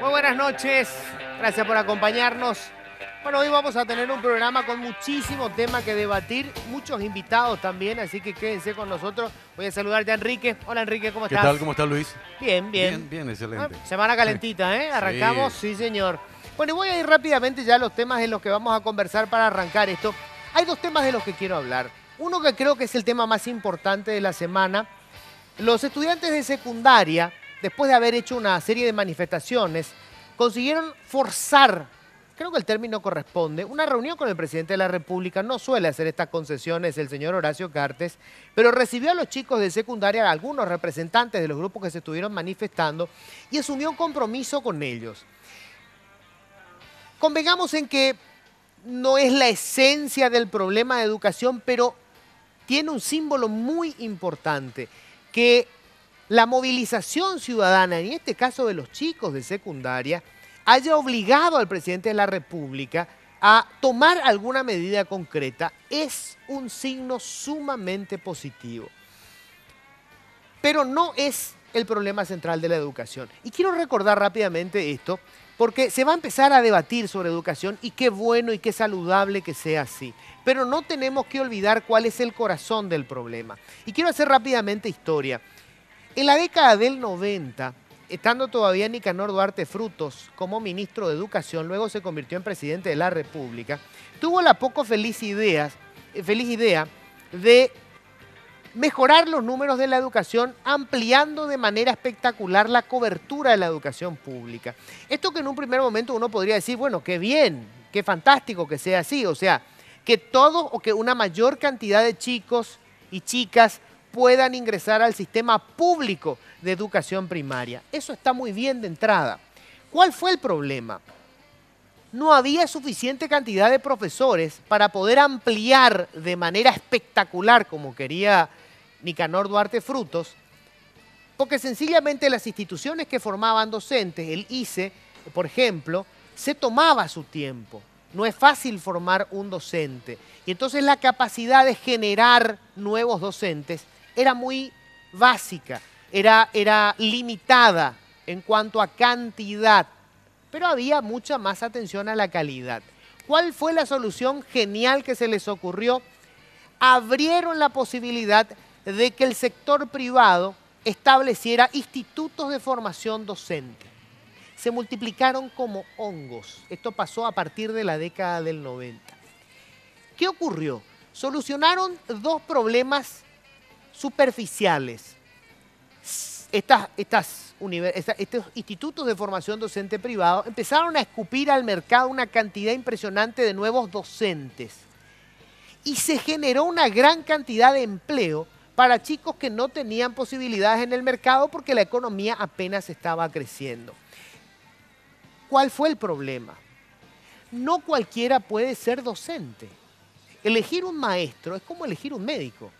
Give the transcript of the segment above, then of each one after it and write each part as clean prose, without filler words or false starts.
Muy buenas noches, gracias por acompañarnos. Bueno, hoy vamos a tener un programa con muchísimo tema que debatir, muchos invitados también, así que quédense con nosotros. Voy a saludarte a Enrique. Hola Enrique, ¿cómo ¿Qué estás? tal? ¿Cómo está Luis? Bien, bien. Bien, excelente. Semana calentita, ¿eh? Arrancamos, sí señor. Bueno, y voy a ir rápidamente ya a los temas en los que vamos a conversar para arrancar esto. Hay dos temas de los que quiero hablar. Uno que creo que es el tema más importante de la semana. Los estudiantes de secundaria, después de haber hecho una serie de manifestaciones, consiguieron forzar, creo que el término corresponde, una reunión con el presidente de la República. No suele hacer estas concesiones el señor Horacio Cartes, pero recibió a los chicos de secundaria, a algunos representantes de los grupos que se estuvieron manifestando, y asumió un compromiso con ellos. Convengamos en que no es la esencia del problema de educación, pero tiene un símbolo muy importante, que la movilización ciudadana, en este caso de los chicos de secundaria, haya obligado al presidente de la República a tomar alguna medida concreta, es un signo sumamente positivo. Pero no es el problema central de la educación. Y quiero recordar rápidamente esto, porque se va a empezar a debatir sobre educación y qué bueno y qué saludable que sea así. Pero no tenemos que olvidar cuál es el corazón del problema. Y quiero hacer rápidamente historia. En la década del 90, estando todavía Nicanor Duarte Frutos como ministro de Educación, luego se convirtió en presidente de la República, tuvo la poco feliz idea de mejorar los números de la educación ampliando de manera espectacular la cobertura de la educación pública. Esto que en un primer momento uno podría decir, bueno, qué bien, qué fantástico que sea así, o sea, que todos o que una mayor cantidad de chicos y chicas puedan ingresar al sistema público de educación primaria. Eso está muy bien de entrada. ¿Cuál fue el problema? No había suficiente cantidad de profesores para poder ampliar de manera espectacular, como quería Nicanor Duarte Frutos, porque sencillamente las instituciones que formaban docentes, el ICE, por ejemplo, se tomaba su tiempo. No es fácil formar un docente. Y entonces la capacidad de generar nuevos docentes era muy básica, era limitada en cuanto a cantidad, pero había mucha más atención a la calidad. ¿Cuál fue la solución genial que se les ocurrió? Abrieron la posibilidad de que el sector privado estableciera institutos de formación docente. Se multiplicaron como hongos. Esto pasó a partir de la década del 90. ¿Qué ocurrió? Solucionaron dos problemas superficiales. Estos institutos de formación docente privado empezaron a escupir al mercado una cantidad impresionante de nuevos docentes y se generó una gran cantidad de empleo para chicos que no tenían posibilidades en el mercado porque la economía apenas estaba creciendo. ¿Cuál fue el problema? No cualquiera puede ser docente. Elegir un maestro es como elegir un médico.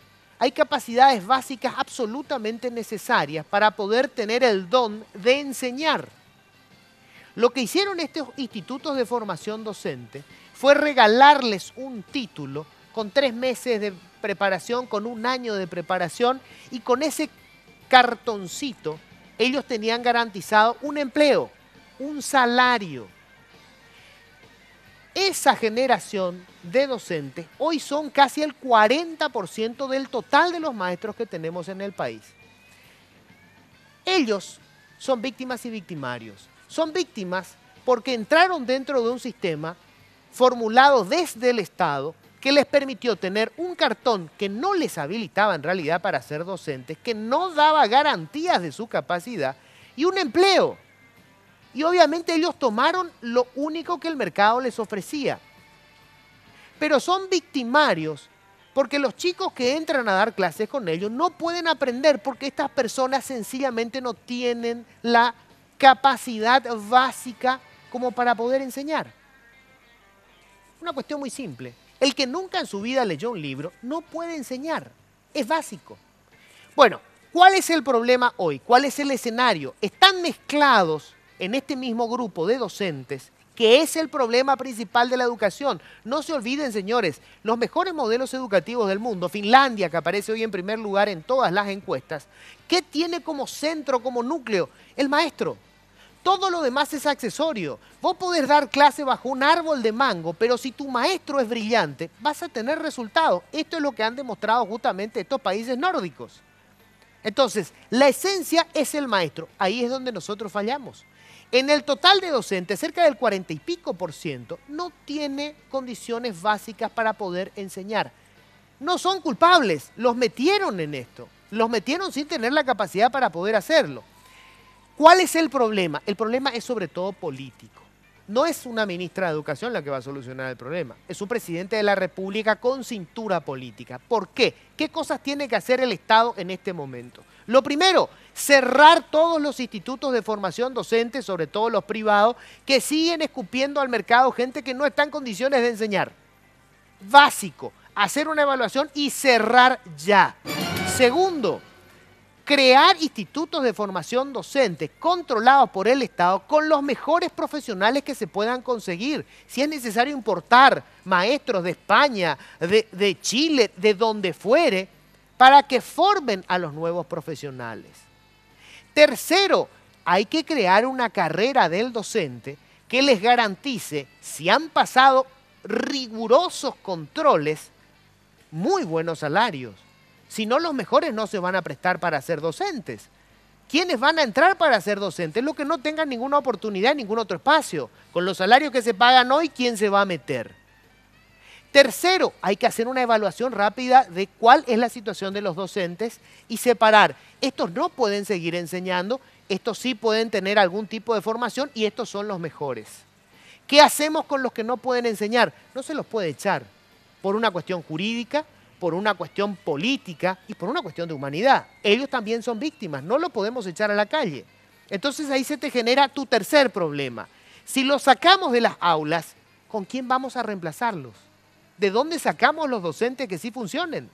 Hay capacidades básicas absolutamente necesarias para poder tener el don de enseñar. Lo que hicieron estos institutos de formación docente fue regalarles un título con 3 meses de preparación, con 1 año de preparación, y con ese cartoncito ellos tenían garantizado un empleo, un salario. Esa generación de docentes hoy son casi el 40% del total de los maestros que tenemos en el país. Ellos son víctimas y victimarios. Son víctimas porque entraron dentro de un sistema formulado desde el Estado que les permitió tener un cartón que no les habilitaba en realidad para ser docentes, que no daba garantías de su capacidad, y un empleo. Y obviamente ellos tomaron lo único que el mercado les ofrecía. Pero son victimarios porque los chicos que entran a dar clases con ellos no pueden aprender porque estas personas sencillamente no tienen la capacidad básica como para poder enseñar. Una cuestión muy simple. El que nunca en su vida leyó un libro no puede enseñar. Es básico. Bueno, ¿cuál es el problema hoy? ¿Cuál es el escenario? Están mezclados en este mismo grupo de docentes, que es el problema principal de la educación. No se olviden, señores, los mejores modelos educativos del mundo, Finlandia, que aparece hoy en primer lugar en todas las encuestas, ¿qué tiene como centro, como núcleo? El maestro. Todo lo demás es accesorio. Vos podés dar clase bajo un árbol de mango, pero si tu maestro es brillante, vas a tener resultados. Esto es lo que han demostrado justamente estos países nórdicos. Entonces, la esencia es el maestro. Ahí es donde nosotros fallamos. En el total de docentes, cerca del 40 y pico % no tiene condiciones básicas para poder enseñar. No son culpables, los metieron en esto. Los metieron sin tener la capacidad para poder hacerlo. ¿Cuál es el problema? El problema es sobre todo político. No es una ministra de Educación la que va a solucionar el problema. Es un presidente de la República con cintura política. ¿Por qué? ¿Qué cosas tiene que hacer el Estado en este momento? Lo primero, cerrar todos los institutos de formación docente, sobre todo los privados, que siguen escupiendo al mercado gente que no está en condiciones de enseñar. Básico, hacer una evaluación y cerrar ya. Segundo, crear institutos de formación docente controlados por el Estado con los mejores profesionales que se puedan conseguir. Si es necesario importar maestros de España, de Chile, de donde fuere, para que formen a los nuevos profesionales. Tercero, hay que crear una carrera del docente que les garantice, si han pasado rigurosos controles, muy buenos salarios. Si no, los mejores no se van a prestar para ser docentes. ¿Quiénes van a entrar para ser docentes? Los que no tengan ninguna oportunidad en ningún otro espacio. Con los salarios que se pagan hoy, ¿quién se va a meter? Tercero, hay que hacer una evaluación rápida de cuál es la situación de los docentes y separar. Estos no pueden seguir enseñando, estos sí pueden tener algún tipo de formación y estos son los mejores. ¿Qué hacemos con los que no pueden enseñar? No se los puede echar por una cuestión jurídica, por una cuestión política y por una cuestión de humanidad. Ellos también son víctimas, no lo podemos echar a la calle. Entonces ahí se te genera tu tercer problema. Si los sacamos de las aulas, ¿con quién vamos a reemplazarlos? ¿De dónde sacamos los docentes que sí funcionen?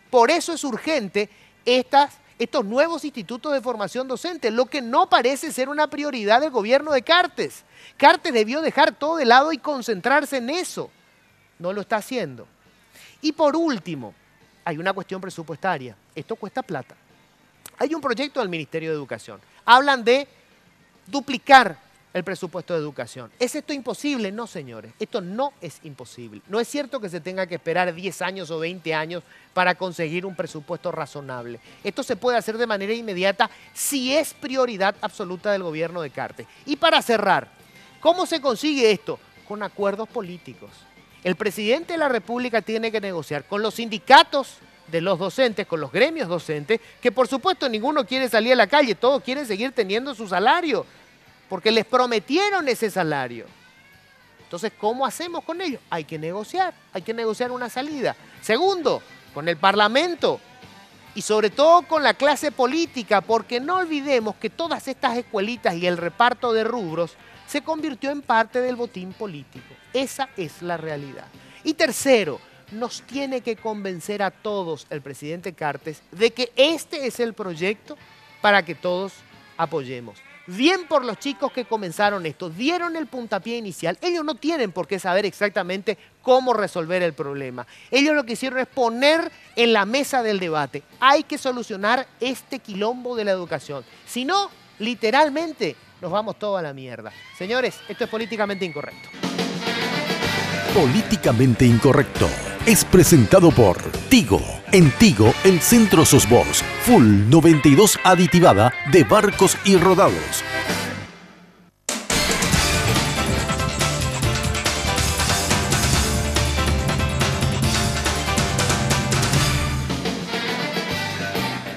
Por eso es urgente estos nuevos institutos de formación docente, lo que no parece ser una prioridad del gobierno de Cartes. Cartes debió dejar todo de lado y concentrarse en eso. No lo está haciendo. Y por último, hay una cuestión presupuestaria. Esto cuesta plata. Hay un proyecto del Ministerio de Educación. Hablan de duplicar el presupuesto de educación. ¿Es esto imposible? No, señores. Esto no es imposible. No es cierto que se tenga que esperar 10 años o 20 años para conseguir un presupuesto razonable. Esto se puede hacer de manera inmediata si es prioridad absoluta del gobierno de Cartes. Y para cerrar, ¿cómo se consigue esto? Con acuerdos políticos. El presidente de la República tiene que negociar con los sindicatos de los docentes, con los gremios docentes, que por supuesto ninguno quiere salir a la calle, todos quieren seguir teniendo su salario, porque les prometieron ese salario. Entonces, ¿cómo hacemos con ellos? Hay que negociar una salida. Segundo, con el Parlamento y sobre todo con la clase política, porque no olvidemos que todas estas escuelitas y el reparto de rubros se convirtió en parte del botín político. Esa es la realidad. Y tercero, nos tiene que convencer a todos el presidente Cartes de que este es el proyecto para que todos apoyemos. Bien por los chicos que comenzaron esto, dieron el puntapié inicial. Ellos no tienen por qué saber exactamente cómo resolver el problema. Ellos lo que hicieron es poner en la mesa del debate. Hay que solucionar este quilombo de la educación. Si no, literalmente nos vamos todos a la mierda. Señores, esto es Políticamente Incorrecto. Políticamente Incorrecto es presentado por Tigo. En Tigo, el centro sos vos. Full 92 aditivada de barcos y rodados.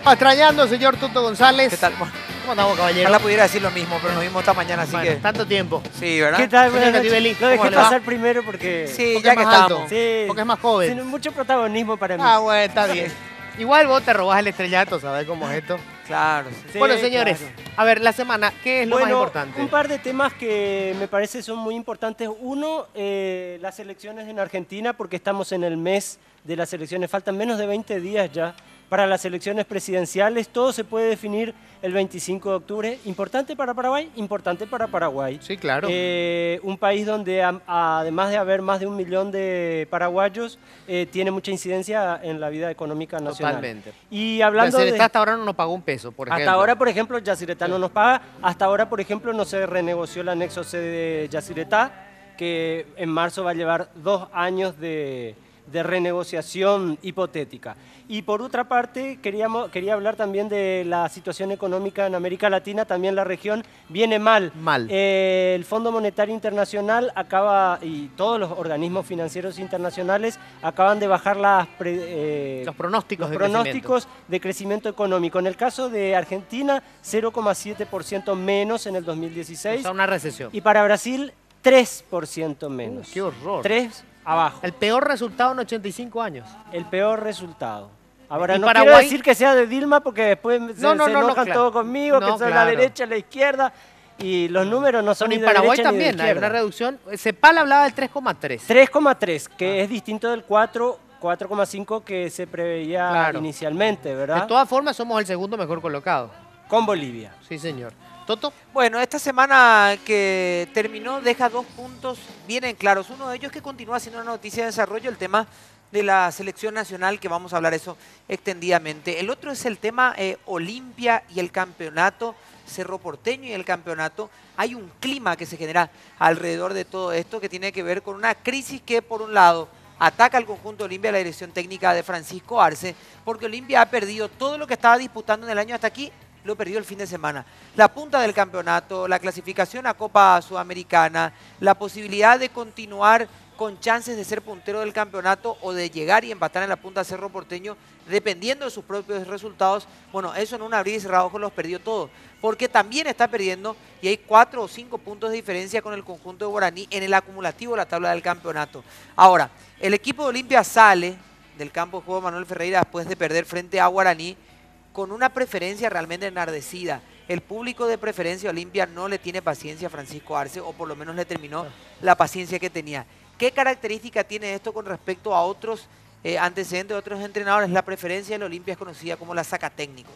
Extrañando, señor Tuto González. ¿Qué tal? ¿Cómo andamos, caballero? Ojalá pudiera decir lo mismo, pero nos vimos esta mañana, así Bueno, que... tanto tiempo. Sí, ¿verdad? ¿Qué tal? Señor Buenas noches. Cantibelli, Lo ¿cómo dejé le va? pasar primero porque... Sí, Porque ya es que más estamos. alto. Sí. Porque es más joven. Tiene mucho protagonismo para mí. Ah, bueno, está bien. Igual vos te robás el estrellato, ¿sabés cómo es esto? Claro. Sí, Bueno, señores, claro. a ver, la semana, ¿qué es lo más Bueno, importante? un par de temas que me parece son muy importantes. Uno, las elecciones en Argentina, porque estamos en el mes de las elecciones. Faltan menos de 20 días ya para las elecciones presidenciales. Todo se puede definir el 25 de octubre. Importante para Paraguay, importante para Paraguay. Sí, claro. Un país donde además de haber más de 1 millón de paraguayos, tiene mucha incidencia en la vida económica nacional. Totalmente. Y hablando de... Yacyretá hasta ahora no nos pagó un peso, por ejemplo. Hasta ahora, por ejemplo, Yacyretá no nos paga. Hasta ahora, por ejemplo, no se renegoció el anexo C de Yacyretá, que en marzo va a llevar 2 años de renegociación hipotética. Y por otra parte, quería hablar también de la situación económica en América Latina. También la región viene mal. El Fondo Monetario Internacional y todos los organismos financieros internacionales acaban de bajar los pronósticos de crecimiento económico. En el caso de Argentina, 0,7% menos en el 2016. O sea, una recesión. Y para Brasil, 3% menos. ¡Qué horror! 3 abajo. El peor resultado en 85 años. El peor resultado. Ahora, ¿Y no Paraguay? quiero decir que sea de Dilma porque después se enojan claro. todo conmigo, que soy la derecha, la izquierda, y los números no son ni de Paraguay derecha ni de también hay izquierda. una reducción. CEPAL hablaba del 3,3. 3,3, que es distinto del 4,5 que se preveía inicialmente, ¿verdad? De todas formas, somos el segundo mejor colocado. Con Bolivia. Sí, señor. ¿Toto? Bueno, esta semana que terminó deja 2 puntos bien en claros. Uno de ellos que continúa siendo una noticia de desarrollo, el tema de la selección nacional, que vamos a hablar eso extendidamente. El otro es el tema Olimpia y el campeonato, Cerro Porteño y el campeonato. Hay un clima que se genera alrededor de todo esto que tiene que ver con una crisis que, por un lado, ataca al conjunto Olimpia, la dirección técnica de Francisco Arce, porque Olimpia ha perdido todo lo que estaba disputando en el año hasta aquí. Lo perdió el fin de semana. La punta del campeonato, la clasificación a Copa Sudamericana, la posibilidad de continuar con chances de ser puntero del campeonato o de llegar y empatar en la punta a Cerro Porteño, dependiendo de sus propios resultados. Bueno, eso en un abrir y cerrar ojos los perdió todo, porque también está perdiendo y hay 4 o 5 puntos de diferencia con el conjunto de Guaraní en el acumulativo de la tabla del campeonato. Ahora, el equipo de Olimpia sale del campo de juego Manuel Ferreira después de perder frente a Guaraní, con una preferencia realmente enardecida. El público de Preferencia Olimpia no le tiene paciencia a Francisco Arce, o por lo menos le terminó la paciencia que tenía. ¿Qué característica tiene esto con respecto a otros antecedentes de otros entrenadores? La Preferencia de Olimpia es conocida como la saca técnicos.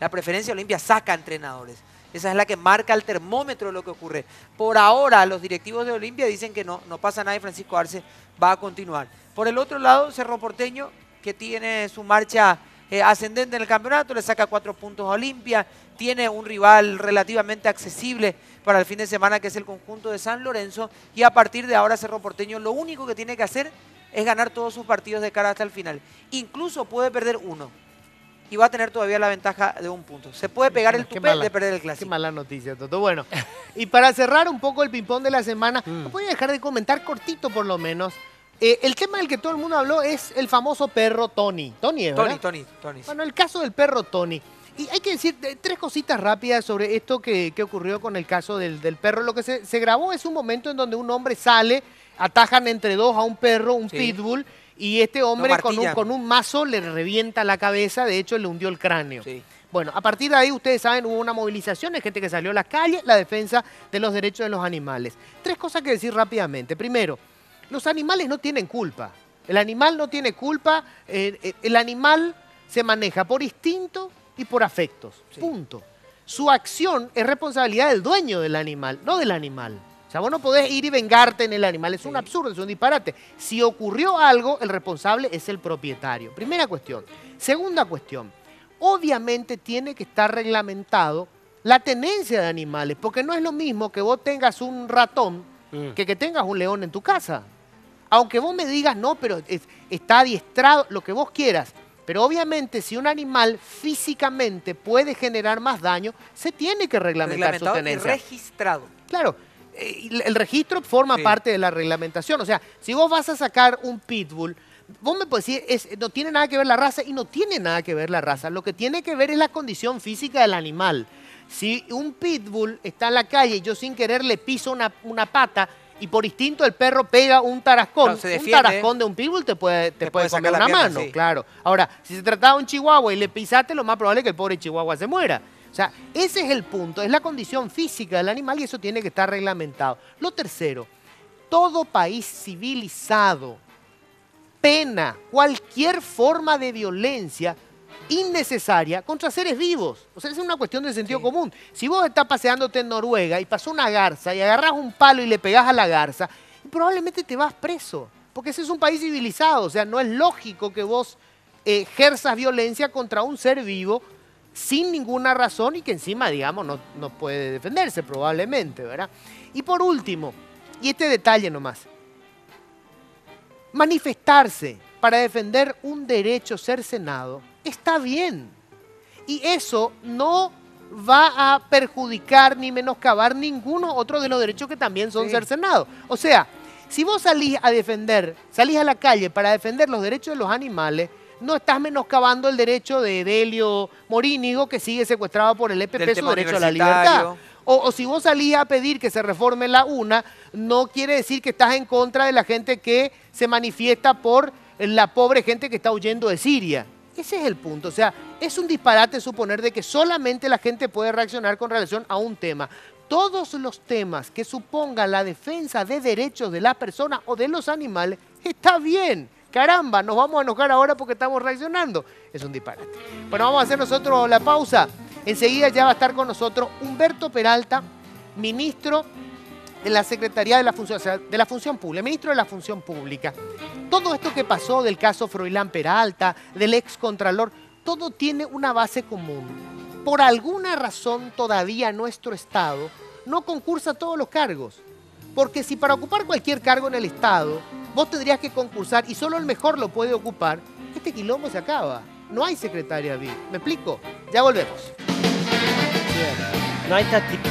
La Preferencia Olimpia saca entrenadores. Esa es la que marca el termómetro de lo que ocurre. Por ahora, los directivos de Olimpia dicen que no pasa nada y Francisco Arce va a continuar. Por el otro lado, Cerro Porteño, que tiene su marcha ascendente en el campeonato, le saca 4 puntos a Olimpia, tiene un rival relativamente accesible para el fin de semana que es el conjunto de San Lorenzo, y a partir de ahora Cerro Porteño lo único que tiene que hacer es ganar todos sus partidos de cara hasta el final. Incluso puede perder uno y va a tener todavía la ventaja de 1 punto. Se puede pegar el tupé de perder el clásico. Qué mala noticia, Toto. Bueno, y para cerrar un poco el ping-pong de la semana, no voy a dejar de comentar cortito por lo menos. El tema del que todo el mundo habló es el famoso perro Tony. Tony es, ¿verdad? Tony. Bueno, el caso del perro Tony. Y hay que decir 3 cositas rápidas sobre esto que ocurrió con el caso del perro. Lo que se grabó es un momento en donde un hombre sale, atajan entre 2 a un perro, un pitbull, y este hombre con un mazo le revienta la cabeza, de hecho le hundió el cráneo. Sí. Bueno, a partir de ahí, ustedes saben, hubo una movilización, hay gente que salió a las calles, la defensa de los derechos de los animales. 3 cosas que decir rápidamente. Primero, los animales no tienen culpa. El animal no tiene culpa. El animal se maneja por instinto y por afectos. Sí. Punto. Su acción es responsabilidad del dueño del animal, no del animal. O sea, vos no podés ir y vengarte en el animal. Es un absurdo, es un disparate. Si ocurrió algo, el responsable es el propietario. Primera cuestión. Segunda cuestión. Obviamente tiene que estar reglamentado la tenencia de animales, porque no es lo mismo que vos tengas un ratón que tengas un león en tu casa. Aunque vos me digas, no, pero está adiestrado, lo que vos quieras. Pero obviamente si un animal físicamente puede generar más daño, se tiene que reglamentar su tenencia. Y registrado. Claro, el registro forma parte de la reglamentación. O sea, si vos vas a sacar un pitbull, vos me podés decir, no tiene nada que ver la raza, y no tiene nada que ver la raza. Lo que tiene que ver es la condición física del animal. Si un pitbull está en la calle y yo sin querer le piso una pata, y por instinto el perro pega un tarascón, un tarascón de un pitbull te puede comer una mano, claro. Ahora, si se trataba de un chihuahua y le pisaste, lo más probable es que el pobre chihuahua se muera. O sea, ese es el punto, es la condición física del animal y eso tiene que estar reglamentado. Lo tercero, todo país civilizado pena cualquier forma de violencia innecesaria contra seres vivos. O sea, es una cuestión de sentido común. Si vos estás paseándote en Noruega y pasó una garza y agarrás un palo y le pegás a la garza, probablemente te vas preso, porque ese es un país civilizado. O sea, no es lógico que vos ejerzas violencia contra un ser vivo sin ninguna razón y que encima, digamos, no puede defenderse probablemente, ¿verdad? Y por último, y este detalle nomás, manifestarse para defender un derecho cercenado está bien. Y eso no va a perjudicar ni menoscabar ninguno otro de los derechos que también son cercenados. O sea, si vos salís a la calle para defender los derechos de los animales, no estás menoscabando el derecho de Delio Morínigo, que sigue secuestrado por el EPP, su derecho a la libertad. O si vos salís a pedir que se reforme la UNA, no quiere decir que estás en contra de la gente que se manifiesta por la pobre gente que está huyendo de Siria. Ese es el punto. O sea, es un disparate suponer de que solamente la gente puede reaccionar con relación a un tema. Todos los temas que supongan la defensa de derechos de las personas o de los animales, está bien. Caramba, nos vamos a enojar ahora porque estamos reaccionando. Es un disparate. Bueno, vamos a hacer nosotros la pausa. Enseguida ya va a estar con nosotros Humberto Peralta, ministro de la Secretaría de la Función, o sea, de la Función Pública, ministro de la Función Pública. Todo esto que pasó del caso Froilán Peralta, del excontralor, todo tiene una base común. Por alguna razón todavía nuestro Estado no concursa todos los cargos. Porque si para ocupar cualquier cargo en el Estado vos tendrías que concursar y solo el mejor lo puede ocupar, este quilombo se acaba. No hay secretaria BID. ¿Me explico? Ya volvemos. No hay táctica.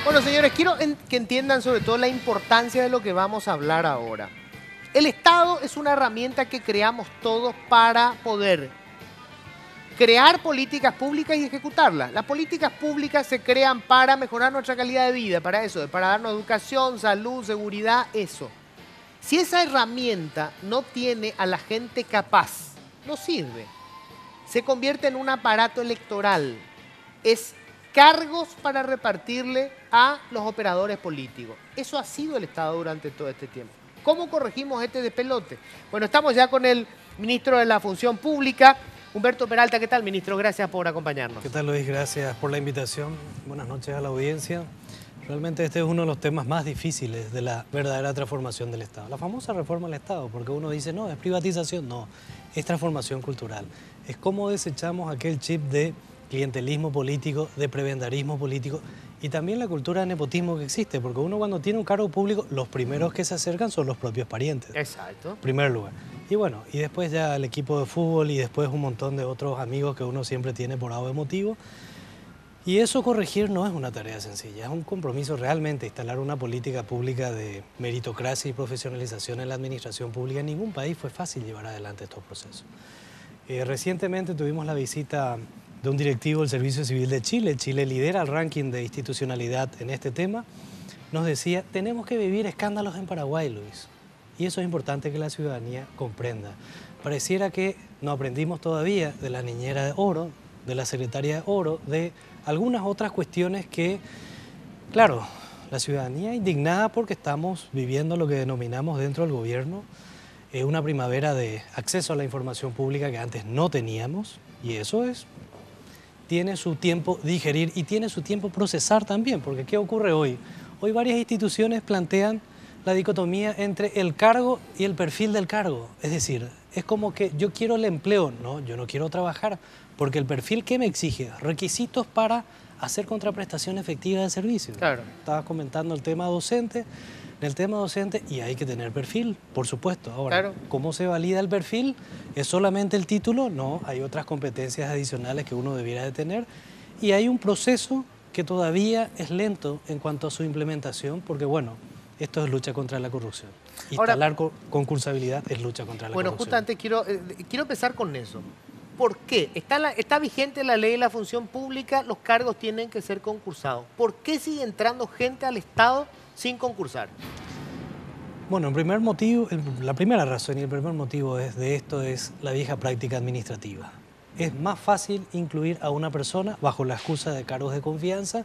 Bueno, señores, quiero que entiendan sobre todo la importancia de lo que vamos a hablar ahora. El Estado es una herramienta que creamos todos para poder crear políticas públicas y ejecutarlas. Las políticas públicas se crean para mejorar nuestra calidad de vida, para eso, para darnos educación, salud, seguridad, eso. Si esa herramienta no tiene a la gente capaz, no sirve. Se convierte en un aparato electoral. Es cargos para repartirle a los operadores políticos. Eso ha sido el Estado durante todo este tiempo. ¿Cómo corregimos este despelote? Bueno, estamos ya con el ministro de la Función Pública, Humberto Peralta. ¿Qué tal, ministro? Gracias por acompañarnos. ¿Qué tal, Luis? Gracias por la invitación. Buenas noches a la audiencia. Realmente este es uno de los temas más difíciles de la verdadera transformación del Estado. La famosa reforma del Estado, porque uno dice, no, es privatización. No, es transformación cultural. Es cómo desechamos aquel chip de clientelismo político, de prebendarismo político y también la cultura de nepotismo que existe, porque uno cuando tiene un cargo público, los primeros que se acercan son los propios parientes. Exacto. En primer lugar. Y bueno, y después ya el equipo de fútbol y después un montón de otros amigos que uno siempre tiene por algo emotivo. Y eso corregir no es una tarea sencilla, es un compromiso realmente instalar una política pública de meritocracia y profesionalización en la administración pública. En ningún país fue fácil llevar adelante estos procesos. Recientemente tuvimos la visita de un directivo del Servicio Civil de Chile. Chile lidera el ranking de institucionalidad en este tema. Nos decía, tenemos que vivir escándalos en Paraguay, Luis. Y eso es importante que la ciudadanía comprenda. Pareciera que no aprendimos todavía de la niñera de oro, de la secretaria de oro, de algunas otras cuestiones que, claro, la ciudadanía indignada porque estamos viviendo lo que denominamos dentro del gobierno una primavera de acceso a la información pública que antes no teníamos, y eso tiene su tiempo digerir y tiene su tiempo procesar también, porque ¿qué ocurre hoy? Hoy varias instituciones plantean la dicotomía entre el cargo y el perfil del cargo. Es decir, es como que yo quiero el empleo, no, yo no quiero trabajar, porque el perfil que me exige requisitos para hacer contraprestación efectiva de servicios. Claro. Estabas comentando el tema docente. En el tema docente, y hay que tener perfil, por supuesto. Ahora, claro. ¿Cómo se valida el perfil? ¿Es solamente el título? No, hay otras competencias adicionales que uno debiera de tener. Y hay un proceso que todavía es lento en cuanto a su implementación, porque bueno, esto es lucha contra la corrupción. Instalar concursabilidad es lucha contra la corrupción. Bueno, justamente quiero empezar con eso. ¿Por qué? Está vigente la ley de la función pública, los cargos tienen que ser concursados. ¿Por qué sigue entrando gente al Estado sin concursar? Bueno, la primera razón y el primer motivo de esto es la vieja práctica administrativa. Es más fácil incluir a una persona bajo la excusa de cargos de confianza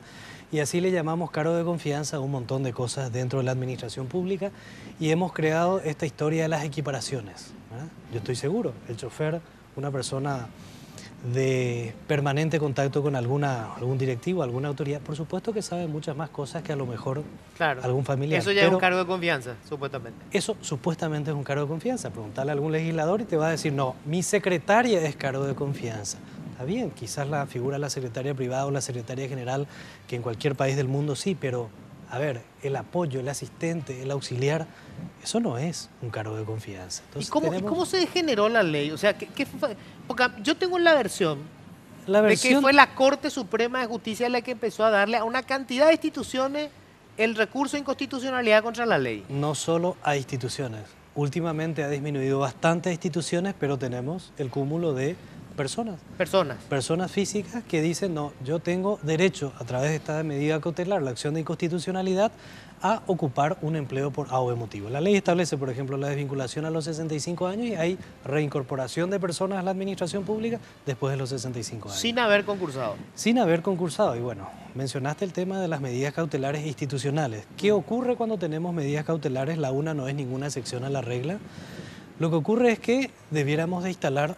y así le llamamos cargo de confianza a un montón de cosas dentro de la administración pública y hemos creado esta historia de las equiparaciones, ¿verdad? Yo estoy seguro, el chofer, una persona de permanente contacto con algún directivo, alguna autoridad, por supuesto que sabe muchas más cosas que a lo mejor algún familiar. Eso ya es un cargo de confianza, supuestamente. Eso supuestamente es un cargo de confianza. Preguntarle a algún legislador y te va a decir, no, mi secretaria es cargo de confianza. Está bien, quizás la figura de la secretaria privada o la secretaria general, que en cualquier país del mundo sí, pero a ver, el apoyo, el asistente, el auxiliar, eso no es un cargo de confianza. Entonces, ¿Y cómo se degeneró la ley? O sea, porque yo tengo la versión de que fue la Corte Suprema de Justicia la que empezó a darle a una cantidad de instituciones el recurso de inconstitucionalidad contra la ley. No solo a instituciones. Últimamente ha disminuido bastante instituciones, pero tenemos el cúmulo de personas. Personas físicas que dicen, no, yo tengo derecho a través de esta medida cautelar, la acción de inconstitucionalidad, a ocupar un empleo por A o B motivo. La ley establece, por ejemplo, la desvinculación a los 65 años y hay reincorporación de personas a la administración pública después de los 65 años. Sin haber concursado. Sin haber concursado. Y bueno, mencionaste el tema de las medidas cautelares institucionales. ¿Qué ocurre cuando tenemos medidas cautelares? La una no es ninguna excepción a la regla. Lo que ocurre es que debiéramos de instalar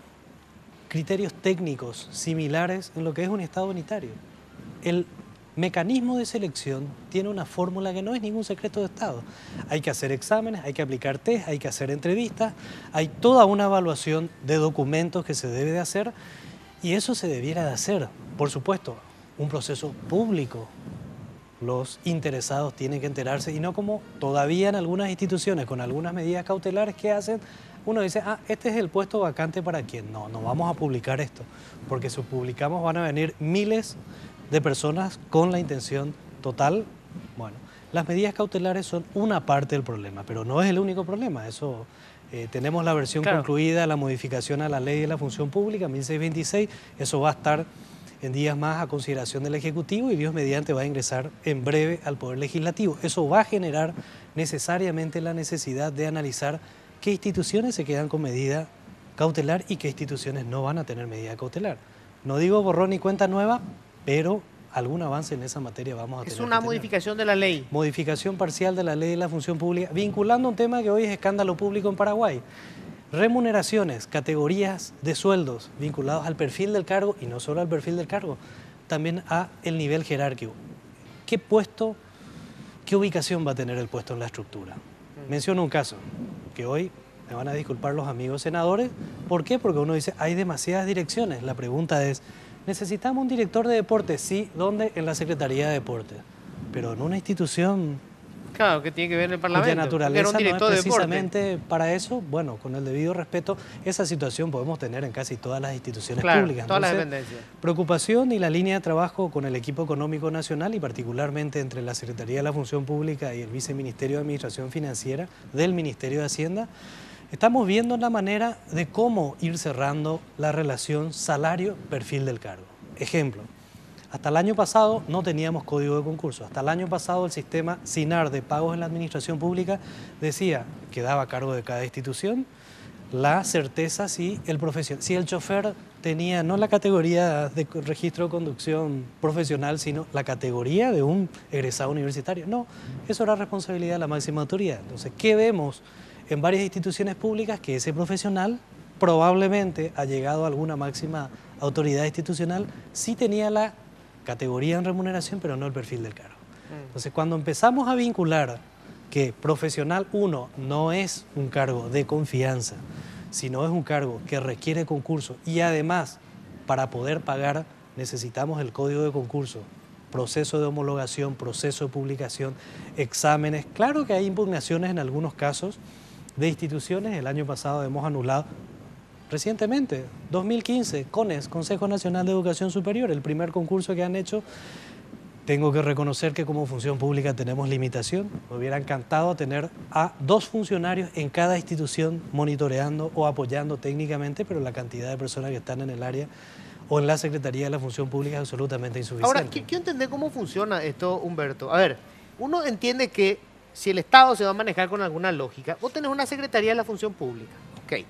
criterios técnicos similares en lo que es un Estado unitario. El mecanismo de selección tiene una fórmula que no es ningún secreto de Estado. Hay que hacer exámenes, hay que aplicar test, hay que hacer entrevistas, hay toda una evaluación de documentos que se debe de hacer y eso se debiera de hacer. Por supuesto, un proceso público. Los interesados tienen que enterarse y no como todavía en algunas instituciones con algunas medidas cautelares que hacen. Uno dice, este es el puesto vacante para quién. No vamos a publicar esto, porque si publicamos van a venir miles de personas con la intención total. Bueno, las medidas cautelares son una parte del problema, pero no es el único problema. Eso tenemos la versión concluida, la modificación a la ley de la función pública, 1626, eso va a estar en días más a consideración del Ejecutivo y Dios mediante va a ingresar en breve al Poder Legislativo. Eso va a generar necesariamente la necesidad de analizar qué instituciones se quedan con medida cautelar y qué instituciones no van a tener medida cautelar. No digo borrón y cuenta nueva, pero algún avance en esa materia vamos a tener. Es una modificación de la ley. Modificación parcial de la ley de la función pública, vinculando un tema que hoy es escándalo público en Paraguay. Remuneraciones, categorías de sueldos vinculados al perfil del cargo y no solo al perfil del cargo, también a el nivel jerárquico. ¿Qué puesto, qué ubicación va a tener el puesto en la estructura? Menciono un caso que hoy me van a disculpar los amigos senadores. ¿Por qué? Porque uno dice, hay demasiadas direcciones. La pregunta es, ¿necesitamos un director de deportes? Sí, ¿dónde? En la Secretaría de Deportes. Pero en una institución... Claro, que tiene que ver en el Parlamento. Cuya naturaleza un director no es precisamente para eso. Bueno, con el debido respeto, esa situación podemos tener en casi todas las instituciones públicas. Todas las dependencias. Preocupación y la línea de trabajo con el equipo económico nacional y particularmente entre la Secretaría de la Función Pública y el Viceministerio de Administración Financiera del Ministerio de Hacienda, estamos viendo la manera de cómo ir cerrando la relación salario-perfil del cargo. Ejemplo. Hasta el año pasado no teníamos código de concurso. Hasta el año pasado el sistema SINAR de pagos en la administración pública decía que daba a cargo de cada institución la certeza si el chofer tenía no la categoría de registro de conducción profesional, sino la categoría de un egresado universitario. No, eso era responsabilidad de la máxima autoridad. Entonces, ¿qué vemos en varias instituciones públicas? Que ese profesional probablemente ha llegado a alguna máxima autoridad institucional, sí tenía la categoría en remuneración, pero no el perfil del cargo. Entonces, cuando empezamos a vincular que profesional 1 no es un cargo de confianza, sino es un cargo que requiere concurso y además, para poder pagar, necesitamos el código de concurso, proceso de homologación, proceso de publicación, exámenes. Claro que hay impugnaciones en algunos casos de instituciones. El año pasado hemos anulado. Recientemente, 2015, CONES, Consejo Nacional de Educación Superior, el primer concurso que han hecho. Tengo que reconocer que como función pública tenemos limitación. Me hubiera encantado tener a 2 funcionarios en cada institución monitoreando o apoyando técnicamente, pero la cantidad de personas que están en el área o en la Secretaría de la Función Pública es absolutamente insuficiente. Ahora, quiero entender cómo funciona esto, Humberto. A ver, uno entiende que si el Estado se va a manejar con alguna lógica, vos tenés una Secretaría de la Función Pública. Ok.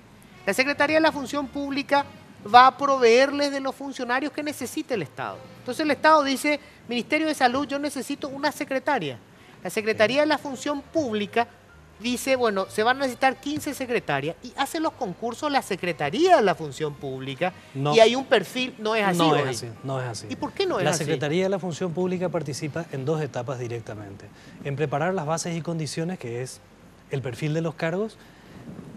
La Secretaría de la Función Pública va a proveerles de los funcionarios que necesite el Estado. Entonces el Estado dice, Ministerio de Salud, yo necesito una secretaria. La Secretaría de la Función Pública dice, bueno, se van a necesitar 15 secretarias y hace los concursos la Secretaría de la Función Pública y hay un perfil, no es así. No es así, no es así. ¿Y por qué no es así? La Secretaría de la Función Pública participa en 2 etapas directamente. En preparar las bases y condiciones, que es el perfil de los cargos,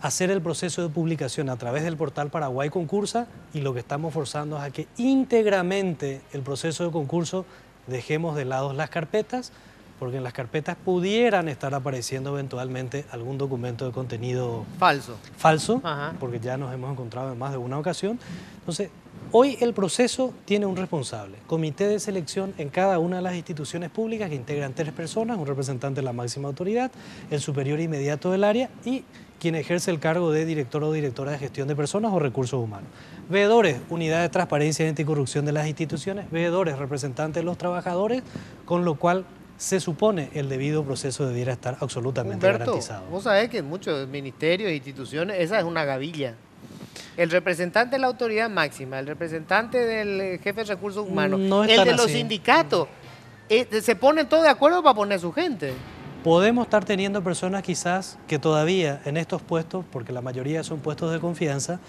hacer el proceso de publicación a través del portal Paraguay Concursa, y lo que estamos forzando es a que íntegramente el proceso de concurso dejemos de lado las carpetas, porque en las carpetas pudieran estar apareciendo eventualmente algún documento de contenido falso, porque ya nos hemos encontrado en más de una ocasión. Entonces, hoy el proceso tiene un responsable, comité de selección en cada una de las instituciones públicas que integran 3 personas, un representante de la máxima autoridad, el superior inmediato del área y quien ejerce el cargo de director o directora de gestión de personas o recursos humanos. Veedores, unidad de transparencia y anticorrupción de las instituciones, veedores, representantes de los trabajadores, con lo cual se supone el debido proceso debiera estar absolutamente garantizado. Vos sabés que en muchos ministerios e instituciones esa es una gavilla. El representante de la autoridad máxima, el representante del jefe de recursos humanos, el de los sindicatos, se ponen todos de acuerdo para poner a su gente. Podemos estar teniendo personas quizás que todavía en estos puestos, porque la mayoría son puestos de confianza,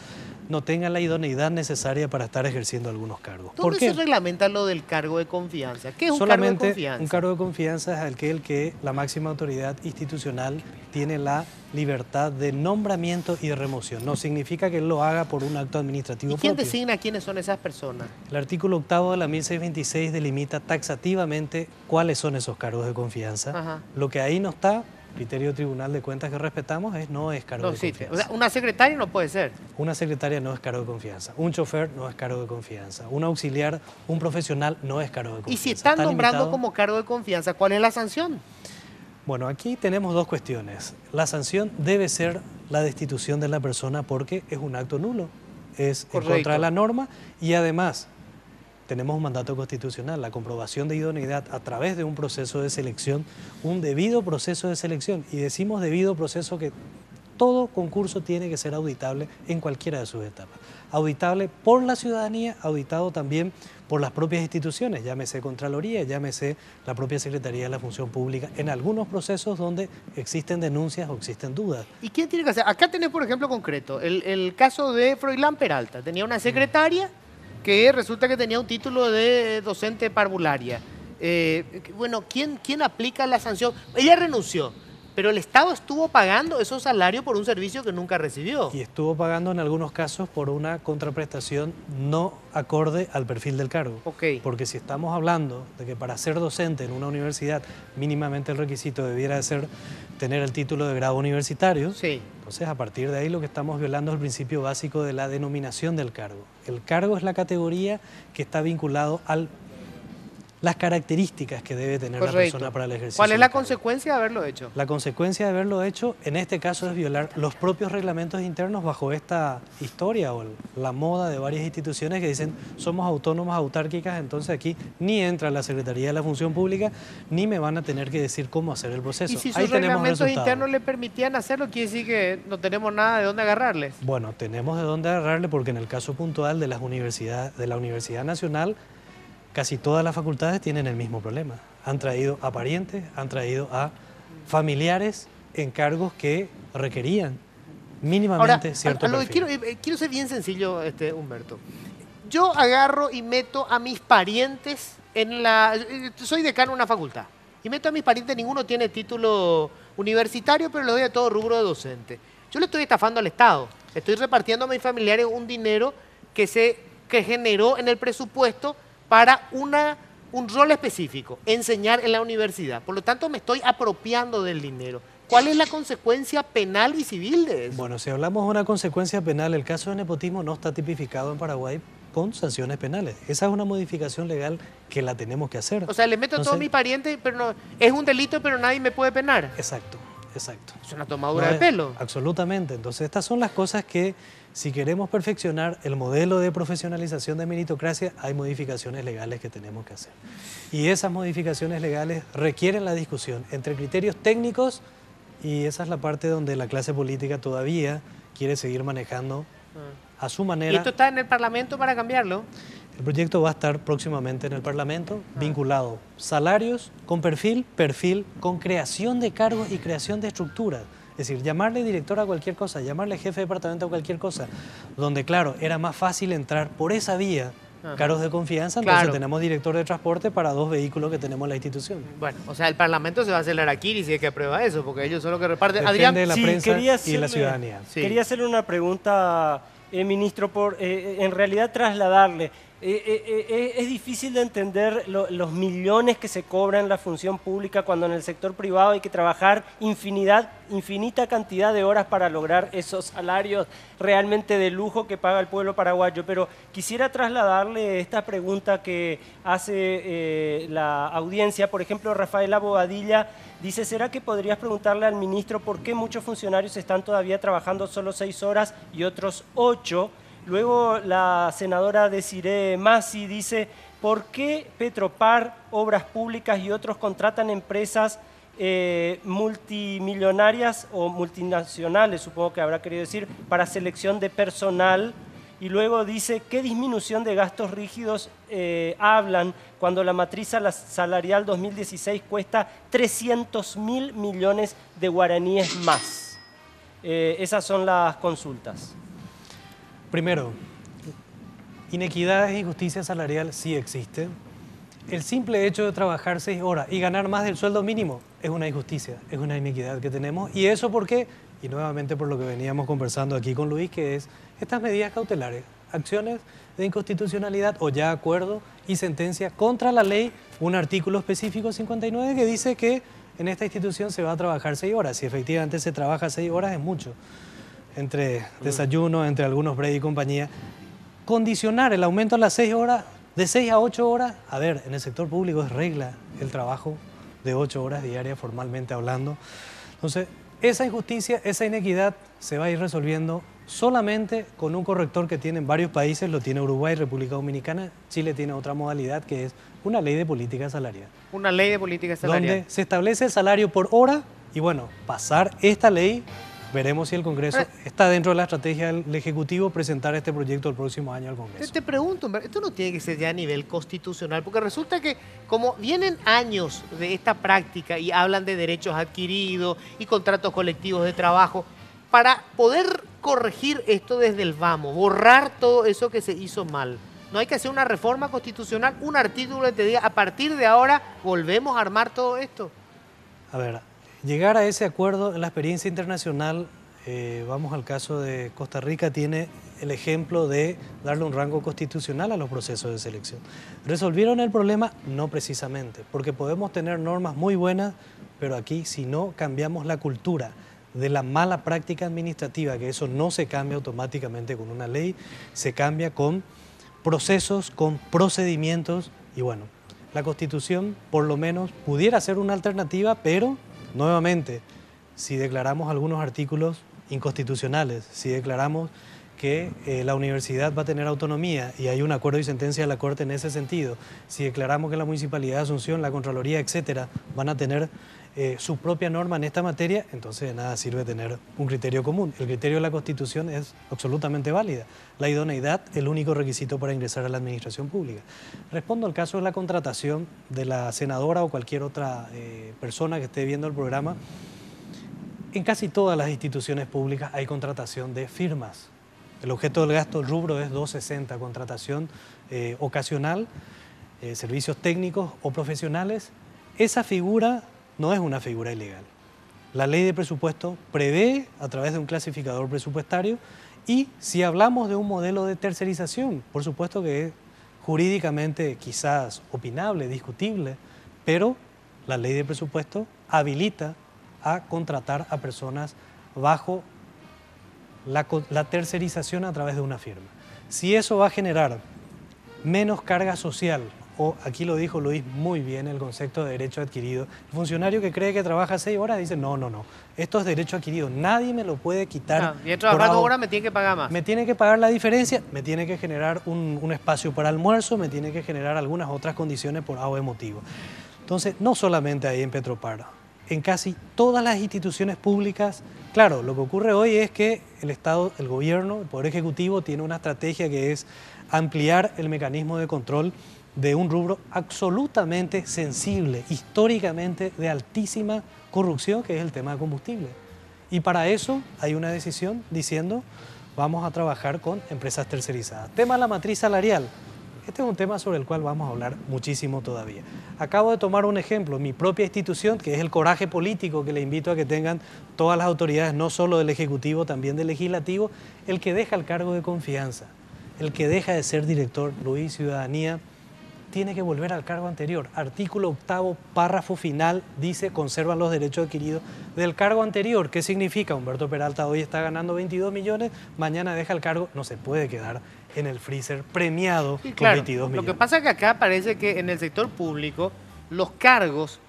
no tengan la idoneidad necesaria para estar ejerciendo algunos cargos. ¿Dónde se reglamenta lo del cargo de confianza? ¿Qué es un cargo de confianza? Un cargo de confianza es aquel que la máxima autoridad institucional tiene la libertad de nombramiento y de remoción. No significa que él lo haga por un acto administrativo propio. ¿Y quién designa quiénes son esas personas? El artículo 8º de la 1626 delimita taxativamente cuáles son esos cargos de confianza. Lo que ahí no está, criterio del Tribunal de Cuentas que respetamos, no es cargo de confianza. O sea, una secretaria no puede ser. Una secretaria no es cargo de confianza. Un chofer no es cargo de confianza. Un auxiliar, un profesional no es cargo de confianza. Y si están nombrando como cargo de confianza, ¿cuál es la sanción? Bueno, aquí tenemos 2 cuestiones. La sanción debe ser la destitución de la persona porque es un acto nulo, es en contra de la norma y además tenemos un mandato constitucional, la comprobación de idoneidad a través de un proceso de selección, un debido proceso de selección. Y decimos debido proceso que todo concurso tiene que ser auditable en cualquiera de sus etapas. Auditable por la ciudadanía, auditado también por las propias instituciones, llámese Contraloría, llámese la propia Secretaría de la Función Pública, en algunos procesos donde existen denuncias o existen dudas. ¿Y quién tiene que hacer? Acá tenés, por ejemplo, concreto, el caso de Froilán Peralta. Tenía una secretaria que resulta que tenía un título de docente parvularia. Bueno, ¿quién aplica la sanción? Ella renunció, pero el Estado estuvo pagando esos salarios por un servicio que nunca recibió. Y estuvo pagando en algunos casos por una contraprestación no acorde al perfil del cargo. Porque si estamos hablando de que para ser docente en una universidad mínimamente el requisito debiera ser tener el título de grado universitario, entonces a partir de ahí lo que estamos violando es el principio básico de la denominación del cargo. El cargo es la categoría que está vinculado a las características que debe tener la persona para el ejercicio. ¿Cuál es la consecuencia de haberlo hecho? La consecuencia de haberlo hecho, en este caso, es violar los propios reglamentos internos bajo esta historia o la moda de varias instituciones que dicen somos autónomas, autárquicas, entonces aquí ni entra la Secretaría de la Función Pública ni me van a tener que decir cómo hacer el proceso. Y si sus reglamentos internos le permitían hacerlo, quiere decir que no tenemos nada de dónde agarrarles. Bueno, tenemos de dónde agarrarle porque en el caso puntual de las universidades, de la Universidad Nacional, casi todas las facultades tienen el mismo problema. Han traído a parientes, han traído a familiares en cargos que requerían mínimamente cierto perfil. Quiero ser bien sencillo, Humberto. Yo agarro y meto a mis parientes en la... Soy decano de una facultad. Y meto a mis parientes, ninguno tiene título universitario, pero le doy a todo rubro de docente. Yo le estoy estafando al Estado. Estoy repartiendo a mis familiares un dinero que generó en el presupuesto para un rol específico, enseñar en la universidad. Por lo tanto, me estoy apropiando del dinero. ¿Cuál es la consecuencia penal y civil de eso? Bueno, si hablamos de una consecuencia penal, el caso de nepotismo no está tipificado en Paraguay con sanciones penales. Esa es una modificación legal que la tenemos que hacer. O sea, le meto a todos mis parientes, pero no, es un delito, pero nadie me puede penar. Exacto. Exacto. Es una tomadura de pelo. Absolutamente. Entonces, estas son las cosas que, si queremos perfeccionar el modelo de profesionalización de meritocracia, hay modificaciones legales que tenemos que hacer. Y esas modificaciones legales requieren la discusión entre criterios técnicos, y esa es la parte donde la clase política todavía quiere seguir manejando a su manera. ¿Y esto está en el Parlamento para cambiarlo? El proyecto va a estar próximamente en el Parlamento, vinculado salarios con perfil, con creación de cargos y creación de estructuras. Es decir, llamarle director a cualquier cosa, llamarle jefe de departamento a cualquier cosa, donde, claro, era más fácil entrar por esa vía, cargos de confianza, entonces Claro. tenemos director de transporte para 2 vehículos que tenemos en la institución. Bueno, o sea, el Parlamento se va a hacer la araquiri si es que aprueba eso, porque ellos son los que reparten. Depende Adrián, de la sí, prensa quería y hacerle- la ciudadanía. Sí. Quería hacerle una pregunta, ministro, en realidad trasladarle. Es difícil de entender los millones que se cobran en la función pública cuando en el sector privado hay que trabajar infinita cantidad de horas para lograr esos salarios realmente de lujo que paga el pueblo paraguayo. Pero quisiera trasladarle esta pregunta que hace la audiencia. Por ejemplo, Rafaela Bobadilla dice, ¿será que podrías preguntarle al ministro por qué muchos funcionarios están todavía trabajando solo 6 horas y otros 8? Luego la senadora Desiree Masi dice, ¿por qué Petropar, Obras Públicas y otros contratan empresas multimillonarias o multinacionales, supongo que habrá querido decir, para selección de personal? Y luego dice, ¿qué disminución de gastos rígidos hablan cuando la matriz salarial 2016 cuesta 300.000 millones de guaraníes más? Esas son las consultas. Primero, inequidad e injusticia salarial sí existe. El simple hecho de trabajar 6 horas y ganar más del sueldo mínimo es una injusticia, es una inequidad que tenemos. ¿Y eso por qué? Y nuevamente por lo que veníamos conversando aquí con Luis, que es estas medidas cautelares, acciones de inconstitucionalidad o ya acuerdo y sentencia contra la ley, un artículo específico 59 que dice que en esta institución se va a trabajar 6 horas. Si efectivamente se trabaja 6 horas es mucho. Entre desayuno, entre algunos break y compañía. Condicionar el aumento a las 6 horas, de 6 a 8 horas, a ver, en el sector público es regla el trabajo de 8 horas diarias formalmente hablando. Entonces, esa injusticia, esa inequidad se va a ir resolviendo solamente con un corrector que tienen varios países, lo tiene Uruguay, República Dominicana, Chile tiene otra modalidad que es una ley de política salarial. Una ley de política salarial. Donde se establece el salario por hora y bueno, pasar esta ley. Veremos si el Congreso está dentro de la estrategia del Ejecutivo presentar este proyecto el próximo año al Congreso. Te pregunto, esto no tiene que ser ya a nivel constitucional, porque resulta que como vienen años de esta práctica y hablan de derechos adquiridos y contratos colectivos de trabajo, para poder corregir esto desde el vamos, borrar todo eso que se hizo mal, no hay que hacer una reforma constitucional, un artículo que te diga, a partir de ahora volvemos a armar todo esto. A ver, llegar a ese acuerdo en la experiencia internacional, vamos al caso de Costa Rica, tiene el ejemplo de darle un rango constitucional a los procesos de selección. ¿Resolvieron el problema? No precisamente, porque podemos tener normas muy buenas, pero aquí si no cambiamos la cultura de la mala práctica administrativa, que eso no se cambia automáticamente con una ley, se cambia con procesos, con procedimientos y bueno, la Constitución por lo menos pudiera ser una alternativa, pero nuevamente, si declaramos algunos artículos inconstitucionales, si declaramos que la universidad va a tener autonomía y hay un acuerdo y sentencia de la Corte en ese sentido, si declaramos que la Municipalidad de Asunción, la Contraloría, etcétera, van a tener su propia norma en esta materia, entonces de nada sirve tener un criterio común. El criterio de la Constitución es absolutamente válida. La idoneidad, el único requisito para ingresar a la administración pública. Respondo al caso de la contratación de la senadora o cualquier otra persona que esté viendo el programa. En casi todas las instituciones públicas hay contratación de firmas. El objeto del gasto, el rubro es 260, contratación ocasional, servicios técnicos o profesionales. Esa figura no es una figura ilegal. La ley de presupuesto prevé a través de un clasificador presupuestario y si hablamos de un modelo de tercerización, por supuesto que es jurídicamente quizás opinable, discutible, pero la ley de presupuesto habilita a contratar a personas bajo la tercerización a través de una firma. Si eso va a generar menos carga social o aquí lo dijo Luis muy bien, el concepto de derecho adquirido. El funcionario que cree que trabaja 6 horas dice, no, esto es derecho adquirido, nadie me lo puede quitar. Y trabajar 2 horas me tiene que pagar más. Me tiene que pagar la diferencia, me tiene que generar un espacio para almuerzo, me tiene que generar algunas otras condiciones por algo emotivo. Entonces, no solamente ahí en Petropar, en casi todas las instituciones públicas, claro, lo que ocurre hoy es que el Estado, el gobierno, el Poder Ejecutivo tiene una estrategia que es ampliar el mecanismo de control de un rubro absolutamente sensible, históricamente de altísima corrupción, que es el tema de combustible. Y para eso hay una decisión diciendo, vamos a trabajar con empresas tercerizadas. Tema de la matriz salarial. Este es un tema sobre el cual vamos a hablar muchísimo todavía. Acabo de tomar un ejemplo, mi propia institución, que es el coraje político que le invito a que tengan todas las autoridades, no solo del Ejecutivo, también del Legislativo, el que deja el cargo de confianza, el que deja de ser director, Luis Ciudadanía, tiene que volver al cargo anterior. Artículo 8º, párrafo final, dice, conservan los derechos adquiridos del cargo anterior. ¿Qué significa? Humberto Peralta hoy está ganando 22 millones, mañana deja el cargo, no se puede quedar en el freezer premiado con 22 millones. Lo que pasa es que acá parece que en el sector público los cargos,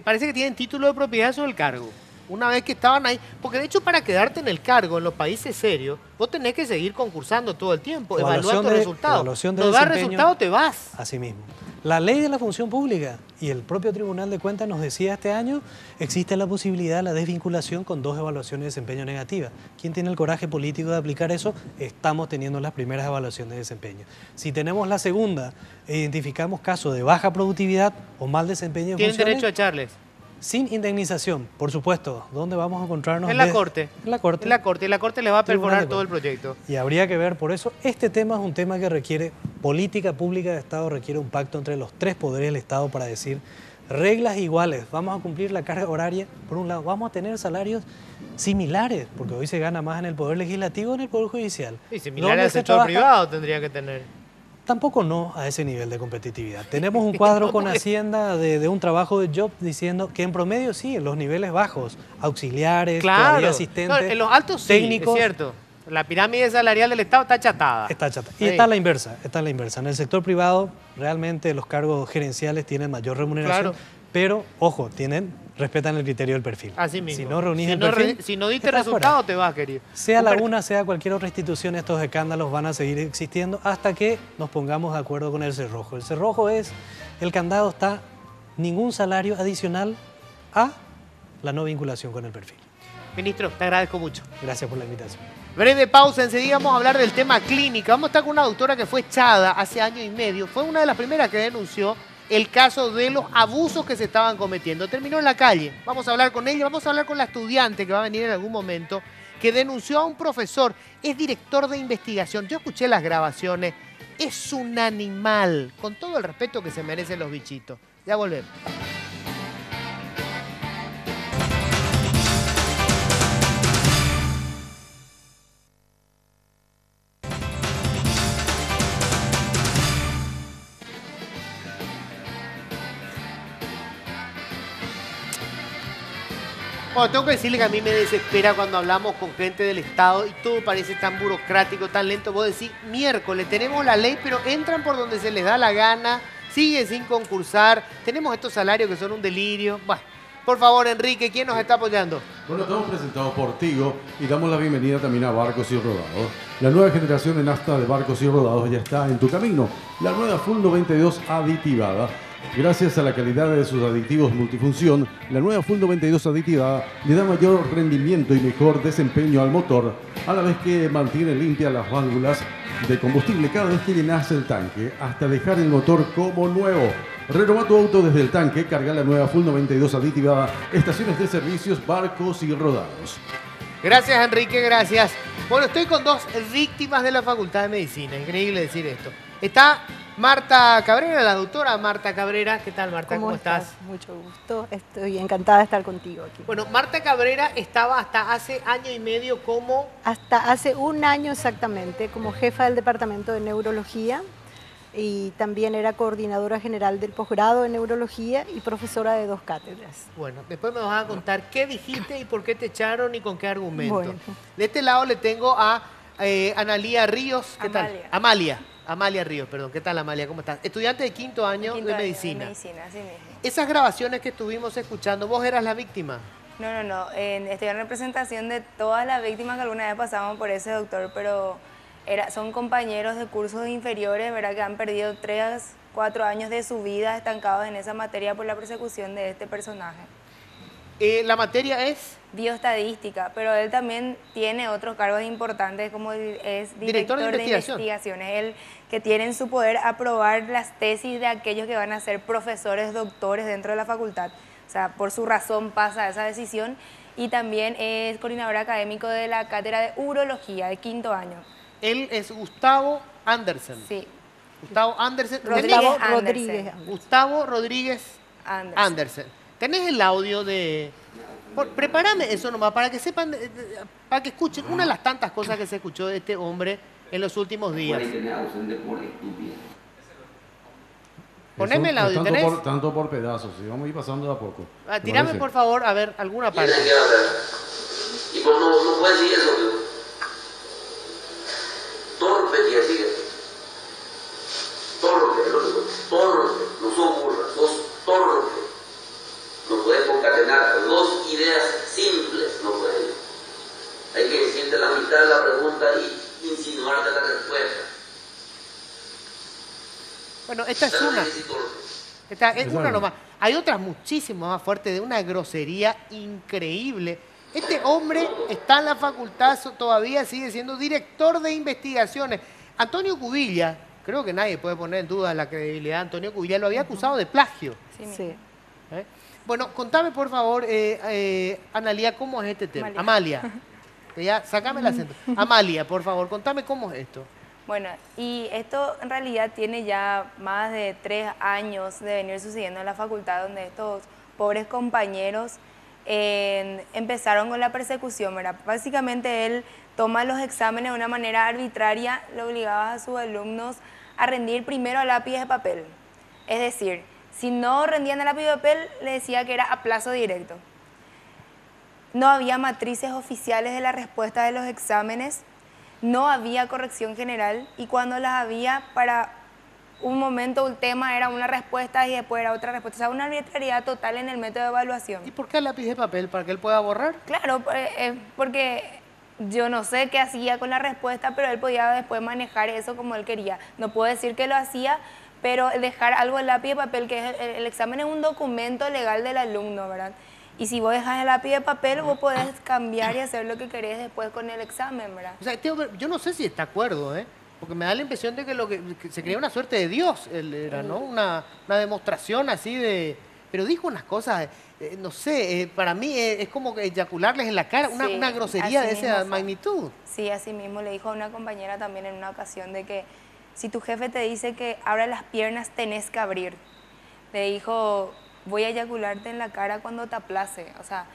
parece que tienen título de propiedad sobre el cargo. Una vez que estaban ahí, porque de hecho para quedarte en el cargo en los países serios, vos tenés que seguir concursando todo el tiempo, evaluar tus resultados. No das resultado, te vas. Así mismo. La ley de la función pública y el propio Tribunal de Cuentas nos decía este año, existe la posibilidad de la desvinculación con 2 evaluaciones de desempeño negativas. ¿Quién tiene el coraje político de aplicar eso? Estamos teniendo las primeras evaluaciones de desempeño. Si tenemos la segunda e identificamos casos de baja productividad o mal desempeño de funciones, ¿tienen derecho a echarles? Sin indemnización, por supuesto. ¿Dónde vamos a encontrarnos? En la Corte. En la Corte. En la Corte. Y la Corte les va a perforar todo el proyecto. Y habría que ver, por eso, este tema es un tema que requiere política pública de Estado, requiere un pacto entre los 3 poderes del Estado para decir reglas iguales. Vamos a cumplir la carga horaria. Por un lado, vamos a tener salarios similares, porque hoy se gana más en el Poder Legislativo que en el Poder Judicial. Y similares al sector privado tendría que tener. Tampoco no a ese nivel de competitividad. Tenemos un cuadro con Hacienda de un trabajo de job diciendo que en promedio sí, en los niveles bajos, auxiliares, todavía asistentes, no, en los altos técnicos, sí, es cierto. La pirámide salarial del Estado está achatada. Está achatada. Y está a la inversa, En el sector privado realmente los cargos gerenciales tienen mayor remuneración, pero ojo, respetan el criterio del perfil. Así mismo. Si no reunís el perfil, si no diste resultado, te vas, querido. Sea la una, sea cualquier otra institución, estos escándalos van a seguir existiendo hasta que nos pongamos de acuerdo con el cerrojo. El cerrojo es, el candado está ningún salario adicional a la no vinculación con el perfil. Ministro, te agradezco mucho. Gracias por la invitación. Breve pausa, enseguida vamos a hablar del tema clínica. Vamos a estar con una doctora que fue echada hace año y medio. Fue una de las primeras que denunció el caso de los abusos que se estaban cometiendo. Terminó en la calle. Vamos a hablar con ella, vamos a hablar con la estudiante que va a venir en algún momento, que denunció a un profesor. Es director de investigación. Yo escuché las grabaciones. Es un animal, con todo el respeto que se merecen los bichitos. Ya volvemos. Bueno, tengo que decirle que a mí me desespera cuando hablamos con gente del Estado y todo parece tan burocrático, tan lento. Vos decís, miércoles, tenemos la ley, pero entran por donde se les da la gana, siguen sin concursar, tenemos estos salarios que son un delirio. Bueno, por favor, Enrique, ¿quién nos está apoyando? Bueno, estamos presentados por Tigo y damos la bienvenida también a Barcos y Rodados. La nueva generación en nafta de Barcos y Rodados ya está en tu camino. La nueva Full 92 aditivada. Gracias a la calidad de sus aditivos multifunción, la nueva Full 92 aditivada le da mayor rendimiento y mejor desempeño al motor, a la vez que mantiene limpias las válvulas de combustible cada vez que llenas el tanque, hasta dejar el motor como nuevo. Renova tu auto desde el tanque, carga la nueva Full 92 aditivada, estaciones de servicios, Barcos y Rodados. Gracias, Enrique, gracias. Bueno, estoy con 2 víctimas de la Facultad de Medicina, increíble decir esto. Está Marta Cabrera, la doctora Marta Cabrera. ¿Qué tal, Marta? ¿Cómo estás? Mucho gusto. Estoy encantada de estar contigo aquí. Bueno, Marta Cabrera estaba hasta hace año y medio como... Hasta hace un año exactamente, como jefa del Departamento de Neurología y también era coordinadora general del posgrado en Neurología y profesora de 2 cátedras. Bueno, después me vas a contar qué dijiste y por qué te echaron y con qué argumento. Bueno. De este lado le tengo a Analía Ríos. ¿Qué tal? Amalia. Amalia Ríos, perdón. ¿Qué tal, Amalia? ¿Cómo estás? Estudiante de quinto año de medicina. De medicina, así mismo. Esas grabaciones que estuvimos escuchando, ¿vos eras la víctima? No. Estoy en representación de todas las víctimas que alguna vez pasamos por ese doctor, pero son compañeros de cursos inferiores, ¿verdad? Que han perdido 3, 4 años de su vida estancados en esa materia por la persecución de este personaje. La materia es Bioestadística, pero él también tiene otros cargos importantes como es director de investigaciones. Él que tiene en su poder aprobar las tesis de aquellos que van a ser profesores, doctores dentro de la facultad. O sea, por su razón pasa esa decisión. Y también es coordinador académico de la cátedra de urología de quinto año. Él es Gustavo Andersen. Sí. Gustavo Andersen. Gustavo Rodríguez Andersen. ¿Tenés el audio de...? Prepárame eso nomás, para que sepan, para que escuchen una de las tantas cosas que se escuchó de este hombre en los últimos días. Poneme el audio, ¿tenés? Tanto por pedazos, y vamos a ir pasando de a poco. Tirame, por favor, a ver, alguna parte. Y pues no puede decir eso, tío. Torpe, tía, sigue. Torpe, no sos burra, sos torpe. No puedes concatenar dos ideas simples, no puedes. Hay que decirte la mitad de la pregunta y insinuarte la respuesta. Bueno, esta es una. Esta es una nomás. Hay otras muchísimas más fuertes, de una grosería increíble. Este hombre está en la facultad, todavía sigue siendo director de investigaciones. Antonio Cubilla, creo que nadie puede poner en duda la credibilidad de Antonio Cubilla, lo había acusado de plagio. Sí. Bueno, contame por favor, Analia, ¿cómo es este tema? Amalia. Ya, sacame el acento. Amalia, por favor, contame cómo es esto. Bueno, y esto en realidad tiene ya más de 3 años de venir sucediendo en la facultad, donde estos pobres compañeros empezaron con la persecución, ¿verdad? Básicamente él toma los exámenes de una manera arbitraria, le obligaba a sus alumnos a rendir primero a lápiz de papel. Es decir, si no rendían a lápiz de papel, le decía que era a plazo directo. No había matrices oficiales de la respuesta de los exámenes, no había corrección general, y cuando las había, para un momento un tema era una respuesta y después era otra respuesta. O sea, una arbitrariedad total en el método de evaluación. ¿Y por qué el lápiz de papel? ¿Para que él pueda borrar? Claro, porque yo no sé qué hacía con la respuesta, pero él podía después manejar eso como él quería. No puedo decir que lo hacía, pero dejar algo en lápiz de papel, que es el examen es un documento legal del alumno, ¿verdad? Y si vos dejas el lápiz de papel, vos podés cambiar y hacer lo que querés después con el examen, ¿verdad? O sea, yo no sé si está de acuerdo, porque me da la impresión de que se creía una suerte de Dios, él era, ¿no? Una demostración así de... Pero dijo unas cosas, no sé, para mí es como que eyacularles en la cara, una grosería de esa magnitud. Sí, así mismo le dijo a una compañera también en una ocasión de que si tu jefe te dice que abra las piernas, tenés que abrir. Le dijo, voy a eyacularte en la cara cuando te aplace. O sea,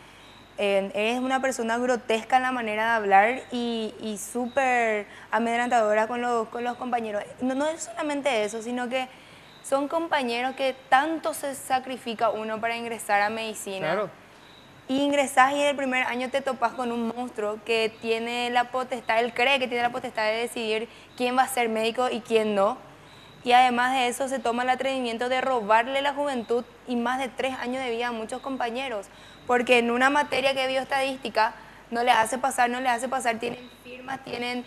eres una persona grotesca en la manera de hablar y súper amedrentadora con los compañeros. No es solamente eso, sino que son compañeros que tanto se sacrifica uno para ingresar a medicina. Claro. Y ingresás y en el primer año te topas con un monstruo que tiene la potestad, él cree que tiene la potestad de decidir quién va a ser médico y quién no. Y además de eso se toma el atrevimiento de robarle la juventud y más de 3 años de vida a muchos compañeros. Porque en una materia que es bioestadística no les hace pasar, tienen firmas, tienen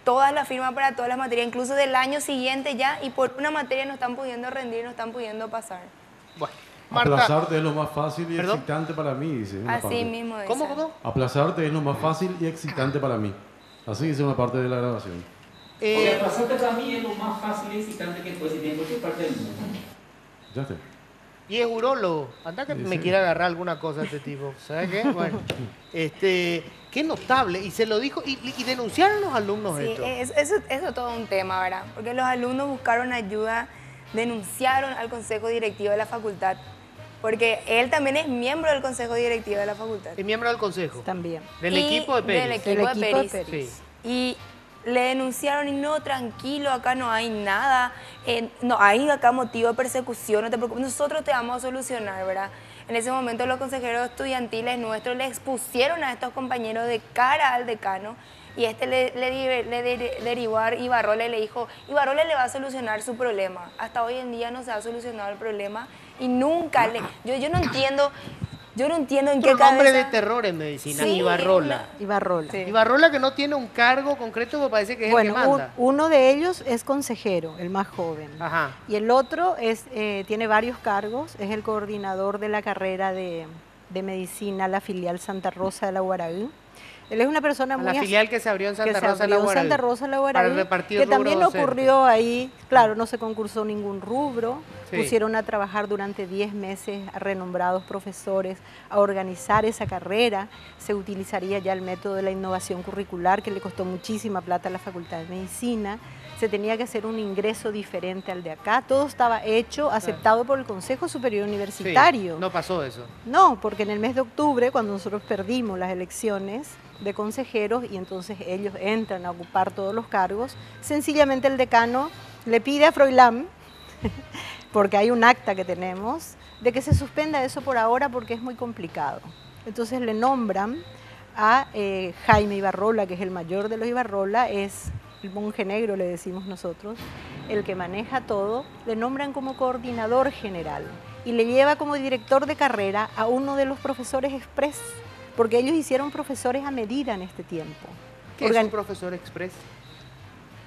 todas las firmas para todas las materias, incluso del año siguiente ya, y por una materia no están pudiendo rendir, no están pudiendo pasar. Bueno, Marta, aplazarte es lo más fácil y excitante para mí, dice. Así mismo dice. ¿Cómo? Aplazarte es lo más fácil y excitante para mí. Así dice una parte de la grabación. Porque aplazarte para mí es lo más fácil y excitante que puede existir en cualquier parte del mundo. Ya está. Y es urólogo. Anda que me quiere agarrar alguna cosa este tipo. ¿Sabes qué? Bueno, qué notable. Y se lo dijo, y denunciaron los alumnos esto. Eso es todo un tema, ¿verdad? Porque los alumnos buscaron ayuda, denunciaron al consejo directivo de la facultad. Porque él también es miembro del consejo directivo de la facultad. Es miembro del consejo. También. Del equipo de Peris. Del equipo de Peris. Sí. Y le denunciaron y no, tranquilo, acá no hay nada, no hay acá motivo de persecución, no te preocupes, nosotros te vamos a solucionar, ¿verdad? En ese momento los consejeros estudiantiles nuestros le expusieron a estos compañeros de cara al decano y este le derivó a Ibarrola y le dijo, Ibarrola le va a solucionar su problema. Hasta hoy en día no se ha solucionado el problema y nunca le... Yo no entiendo... Yo no entiendo en qué cabeza... nombre de terror en medicina, Sí, Ibarrola. Ibarrola. Sí. Ibarrola que no tiene un cargo concreto, me parece que es el que manda. Uno de ellos es consejero, el más joven. Ajá. Y el otro tiene varios cargos, es el coordinador de la carrera de medicina, la filial Santa Rosa de la Guaraí. Él es una persona muy... La filial que se abrió en que Santa se Rosa de la abrió en Guaraí. Santa Rosa de la Para Guaraí, repartir que rubro también docente. ocurrió ahí, claro, no se concursó ningún rubro, Sí. pusieron a trabajar durante 10 meses a renombrados profesores a organizar esa carrera, se utilizaría ya el método de la innovación curricular que le costó muchísima plata a la Facultad de Medicina, se tenía que hacer un ingreso diferente al de acá, todo estaba hecho, aceptado por el Consejo Superior Universitario. Sí, no pasó eso. No, porque en el mes de octubre, cuando nosotros perdimos las elecciones de consejeros y entonces ellos entran a ocupar todos los cargos, sencillamente el decano le pide a Froilán, porque hay un acta que tenemos, de que se suspenda eso por ahora porque es muy complicado. Entonces le nombran a Jaime Ibarrola, que es el mayor de los Ibarrola, es el monje negro, le decimos nosotros, el que maneja todo, le nombran como coordinador general y le lleva como director de carrera a uno de los profesores express, porque ellos hicieron profesores a medida en este tiempo. ¿Qué es un profesor express?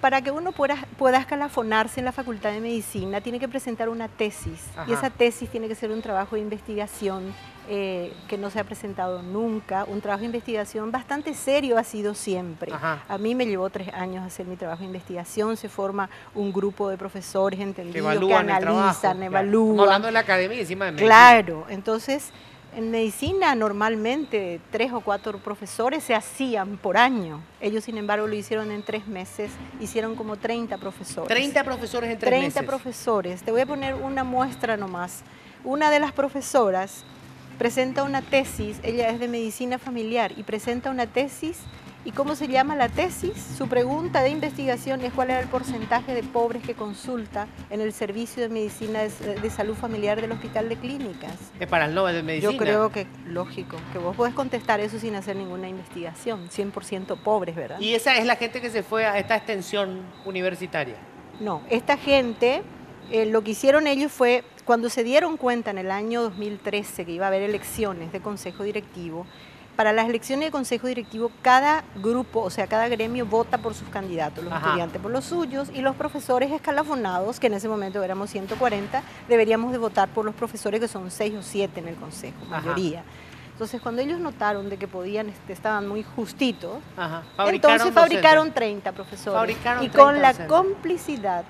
Para que uno pueda escalafonarse en la Facultad de Medicina, tiene que presentar una tesis. Ajá. Y esa tesis tiene que ser un trabajo de investigación que no se ha presentado nunca. Un trabajo de investigación bastante serio ha sido siempre. Ajá. A mí me llevó 3 años hacer mi trabajo de investigación. Se forma un grupo de profesores entendidos que evalúan el trabajo, analizan, claro. evalúan. Estamos hablando de la academia y encima de medicina. Claro, entonces en medicina normalmente 3 o 4 profesores se hacían por año. Ellos sin embargo lo hicieron en 3 meses, hicieron como 30 profesores. 30 profesores en 3 meses. 30 profesores. Te voy a poner una muestra nomás. Una de las profesoras presenta una tesis, ella es de medicina familiar y presenta una tesis. ¿Y cómo se llama la tesis? Su pregunta de investigación es cuál era el porcentaje de pobres que consulta en el servicio de medicina de salud familiar del Hospital de Clínicas. Es para el Nobel de Medicina. Yo creo que, lógico, que vos podés contestar eso sin hacer ninguna investigación. 100% pobres, ¿verdad? Y esa es la gente que se fue a esta extensión universitaria. No, esta gente, lo que hicieron ellos fue, cuando se dieron cuenta en el año 2013 que iba a haber elecciones de consejo directivo, para las elecciones de consejo directivo, cada grupo, o sea, cada gremio vota por sus candidatos, los estudiantes por los suyos y los profesores escalafonados, que en ese momento éramos 140, deberíamos de votar por los profesores que son 6 o 7 en el consejo, mayoría. Entonces, cuando ellos notaron de que podían, estaban muy justitos, entonces fabricaron 30 profesores y con la complicidad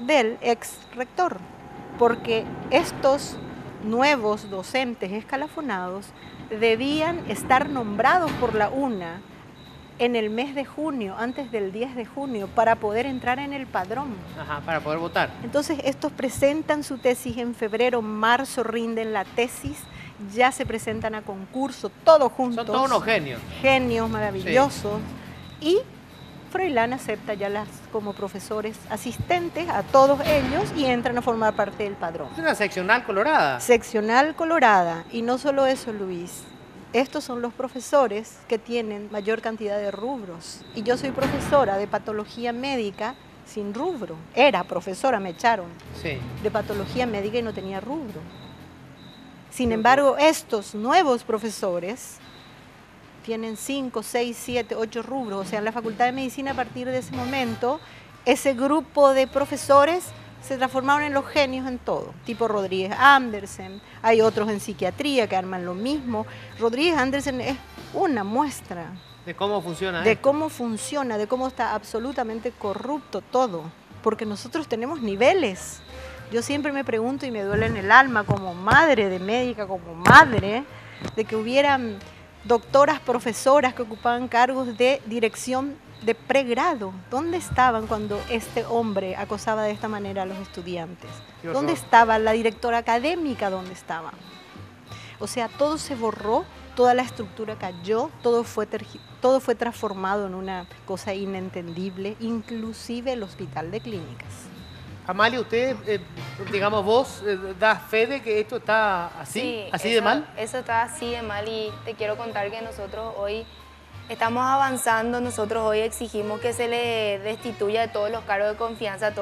del ex rector, porque estos nuevos docentes escalafonados debían estar nombrados por la UNA en el mes de junio, antes del 10 de junio, para poder entrar en el padrón. Ajá, para poder votar. Entonces, estos presentan su tesis en febrero, marzo rinden la tesis, ya se presentan a concurso, todos juntos. Son todos unos genios. Genios maravillosos. Sí. Y Froilán acepta ya como profesores asistentes a todos ellos y entran a formar parte del padrón. Es una seccional colorada. Seccional colorada. Y no solo eso, Luis. Estos son los profesores que tienen mayor cantidad de rubros. Y yo soy profesora de patología médica sin rubro. Era profesora, me echaron de patología médica y no tenía rubro. Sin embargo, estos nuevos profesores tienen 5, 6, 7, 8 rubros. O sea, en la Facultad de Medicina a partir de ese momento, ese grupo de profesores se transformaron en los genios en todo, tipo Rodríguez Andersen, hay otros en psiquiatría que arman lo mismo. Rodríguez Andersen es una muestra de cómo funciona. De cómo funciona, de cómo está absolutamente corrupto todo, porque nosotros tenemos niveles. Yo siempre me pregunto y me duele en el alma como madre de médica, como madre, de que hubieran doctoras, profesoras que ocupaban cargos de dirección de pregrado. ¿Dónde estaban cuando este hombre acosaba de esta manera a los estudiantes? ¿Dónde estaba la directora académica? ¿Dónde estaba? O sea, todo se borró, toda la estructura cayó, todo fue transformado en una cosa inentendible, inclusive el Hospital de Clínicas. Amalia, usted, digamos, vos das fe de que esto está así, sí, así de mal. Eso está así de mal y te quiero contar que nosotros hoy Estamos avanzando, nosotros hoy exigimos que se le destituya de todos los cargos de confianza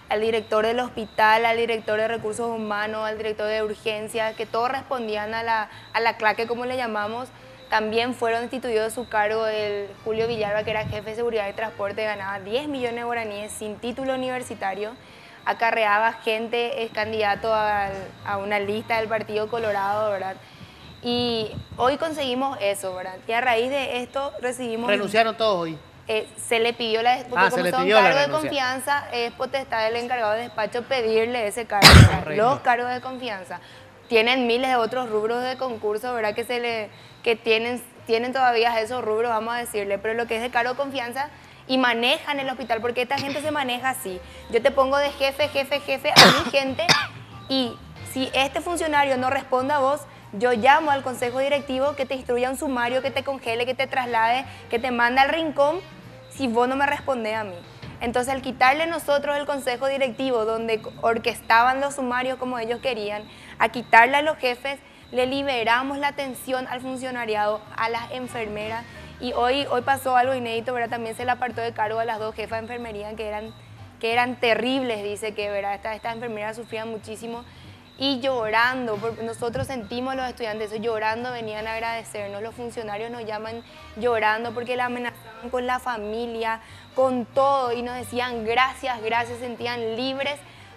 al director del hospital, al director de recursos humanos, al director de urgencias, que todos respondían a la claque, como le llamamos. También fueron destituidos de su cargo el Julio Villalba, que era jefe de seguridad y transporte, ganaba 10 millones de guaraníes sin título universitario, acarreaba gente, es candidato a una lista del Partido Colorado, ¿verdad? Y hoy conseguimos eso, ¿verdad? Y a raíz de esto recibimos... ¿Renunciaron todos hoy? Se le pidió la... Porque como son cargos de confianza, es potestad del encargado de despacho pedirle ese cargo, los cargos de confianza. Tienen miles de otros rubros de concurso, ¿verdad? Que tienen todavía esos rubros, vamos a decirle, pero lo que es de cargo de confianza y manejan el hospital, porque esta gente se maneja así. Yo te pongo de jefe a mi gente, y si este funcionario no responde a vos, yo llamo al consejo directivo que te instruya un sumario, que te congele, que te traslade, que te mande al rincón si vos no me respondés a mí. Entonces, al quitarle nosotros el consejo directivo, donde orquestaban los sumarios como ellos querían, a quitarle a los jefes, le liberamos la atención al funcionariado, a las enfermeras. Y hoy pasó algo inédito, ¿verdad? También se le apartó de cargo a las 2 jefas de enfermería que eran terribles, dice que, ¿verdad? Estas enfermeras sufrían muchísimo. Y llorando, porque nosotros sentimos los estudiantes, eso, llorando venían a agradecernos, los funcionarios nos llaman llorando porque la amenazaban con la familia, con todo, y nos decían gracias, gracias, sentían libres,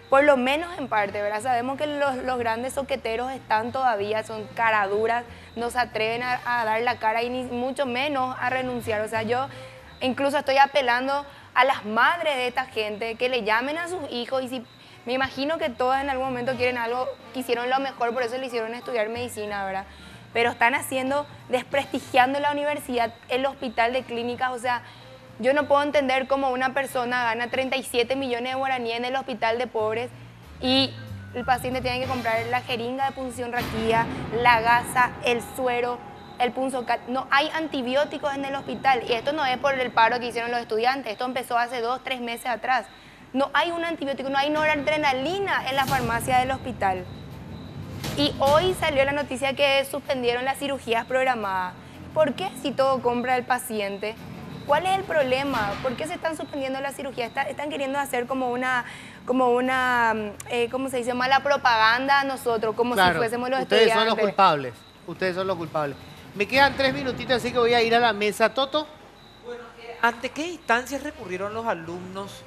por lo menos en parte, ¿verdad? Sabemos que los grandes soqueteros están todavía, son caraduras, no se atreven a dar la cara y ni mucho menos a renunciar. O sea, yo incluso estoy apelando a las madres de esta gente que le llamen a sus hijos, y si... Me imagino que todas en algún momento quieren algo, quisieron lo mejor, por eso le hicieron estudiar medicina, ¿verdad? Pero están desprestigiando la universidad, el hospital de clínicas. O sea, yo no puedo entender cómo una persona gana 37 millones de guaraníes en el hospital de pobres y el paciente tiene que comprar la jeringa de punción raquídea, la gasa, el suero, el punzocat. No hay antibióticos en el hospital, y esto no es por el paro que hicieron los estudiantes, esto empezó hace 2, 3 meses atrás. No hay un antibiótico, no hay noradrenalina en la farmacia del hospital. Y hoy salió la noticia que suspendieron las cirugías programadas. ¿Por qué si todo compra el paciente? ¿Cuál es el problema? ¿Por qué se están suspendiendo las cirugías? Están queriendo hacer como una ¿cómo se dice? Mala propaganda a nosotros, como si fuésemos los estudiantes. Ustedes son los culpables, ustedes son los culpables. Me quedan 3 minutitos, así que voy a ir a la mesa. Toto. ¿Ante qué instancias recurrieron los alumnos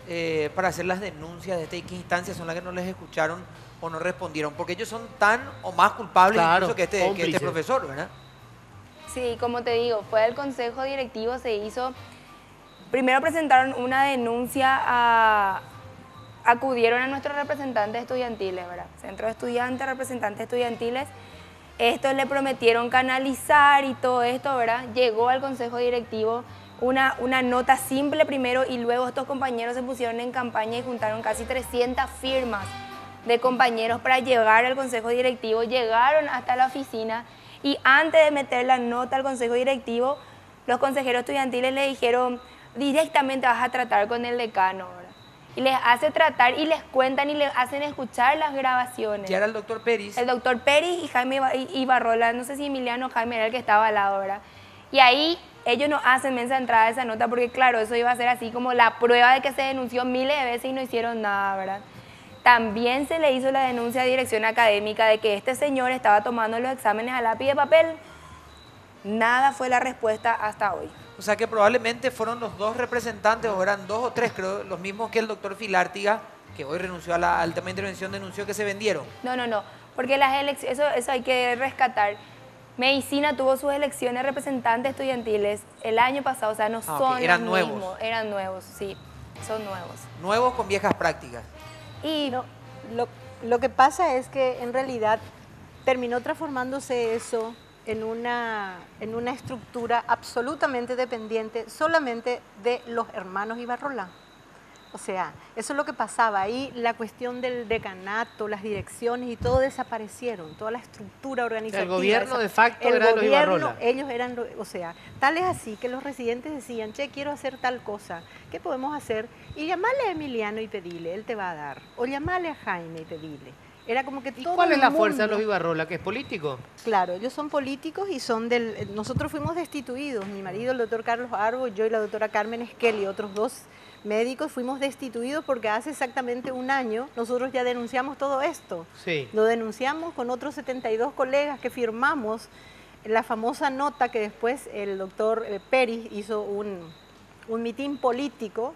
para hacer las denuncias de este? ¿Y qué instancias son las que no les escucharon o no respondieron? Porque ellos son tan o más culpables incluso que este profesor, ¿verdad? Sí, como te digo, fue el consejo directivo, se hizo... Primero presentaron una denuncia, acudieron a nuestros representantes estudiantiles, ¿verdad? Centro de estudiantes, representantes estudiantiles. Estos le prometieron canalizar y todo esto, ¿verdad? Llegó al consejo directivo una nota simple primero, y luego estos compañeros se pusieron en campaña y juntaron casi 300 firmas de compañeros para llegar al consejo directivo. Llegaron hasta la oficina y antes de meter la nota al consejo directivo, los consejeros estudiantiles le dijeron directamente vas a tratar con el decano, ¿verdad? Y les hace tratar y les cuentan y les hacen escuchar las grabaciones. ¿Y era el doctor Peris? El doctor Peris y Jaime Ibarrola, no sé si Emiliano Jaime era el que estaba al lado, ¿verdad? Y ahí ellos no hacen mensa entrada de esa nota porque, claro, eso iba a ser así como la prueba de que se denunció miles de veces y no hicieron nada, ¿verdad? También se le hizo la denuncia a dirección académica de que este señor estaba tomando los exámenes a lápiz de papel. Nada fue la respuesta hasta hoy. O sea que probablemente fueron los 2 representantes, o eran 2 o 3, creo, los mismos que el doctor Filártiga, que hoy renunció a la tema de intervención, denunció que se vendieron. No, porque las elecciones, eso hay que rescatar. Medicina tuvo sus elecciones representantes estudiantiles el año pasado, o sea, no son eran los nuevos. mismos, eran nuevos, sí, son nuevos. Nuevos con viejas prácticas. Y lo que pasa es que en realidad terminó transformándose eso en una estructura absolutamente dependiente solamente de los hermanos Ibarrola. O sea, eso es lo que pasaba. Ahí la cuestión del decanato, las direcciones y todo desaparecieron, toda la estructura organizativa. El gobierno de facto era los Ibarrola. Ellos eran, o sea, tal es así que los residentes decían, che, quiero hacer tal cosa, ¿qué podemos hacer? Y llamarle a Emiliano y pedirle, él te va a dar. O llamarle a Jaime y pedirle. Era como que ¿Y todo cuál es el la fuerza de mundo- los Ibarrola, que es político? Claro, ellos son políticos y son del... Nosotros fuimos destituidos, mi marido, el doctor Carlos Arbo, yo y la doctora Carmen Esquel y otros 2 médicos fuimos destituidos porque hace exactamente un año nosotros ya denunciamos todo esto. Sí. Lo denunciamos con otros 72 colegas que firmamos la famosa nota que después el doctor Peris hizo un mitin político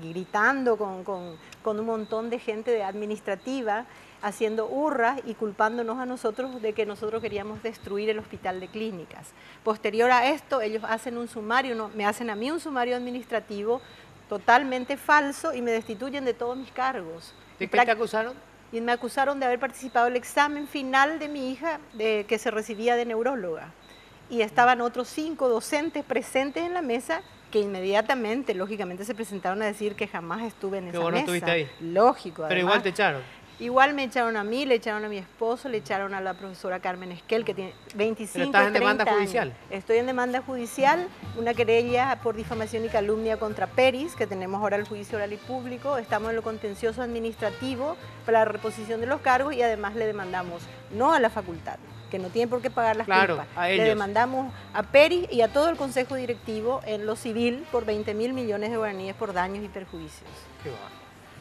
gritando con un montón de gente administrativa, haciendo hurras y culpándonos a nosotros de que nosotros queríamos destruir el hospital de clínicas. Posterior a esto, ellos hacen un sumario, me hacen a mí un sumario administrativo totalmente falso y me destituyen de todos mis cargos. ¿De qué te acusaron? Y me acusaron de haber participado en el examen final de mi hija que se recibía de neuróloga. Y estaban otros 5 docentes presentes en la mesa que inmediatamente, lógicamente, se presentaron a decir que jamás estuve en esa vos no mesa. estuviste ahí. Lógico, Pero además. igual te echaron. Igual me echaron a mí, le echaron a mi esposo, le echaron a la profesora Carmen Esquel, que tiene 25, Pero estás en 30 demanda años. judicial. Estoy en demanda judicial, una querella por difamación y calumnia contra Peris, que tenemos ahora el juicio oral y público. Estamos en lo contencioso administrativo para la reposición de los cargos y además le demandamos no a la facultad, que no tiene por qué pagar las Claro, culpas. a Le ellos. demandamos a Peris y a todo el Consejo Directivo en lo civil por 20.000 millones de guaraníes por daños y perjuicios. Qué va.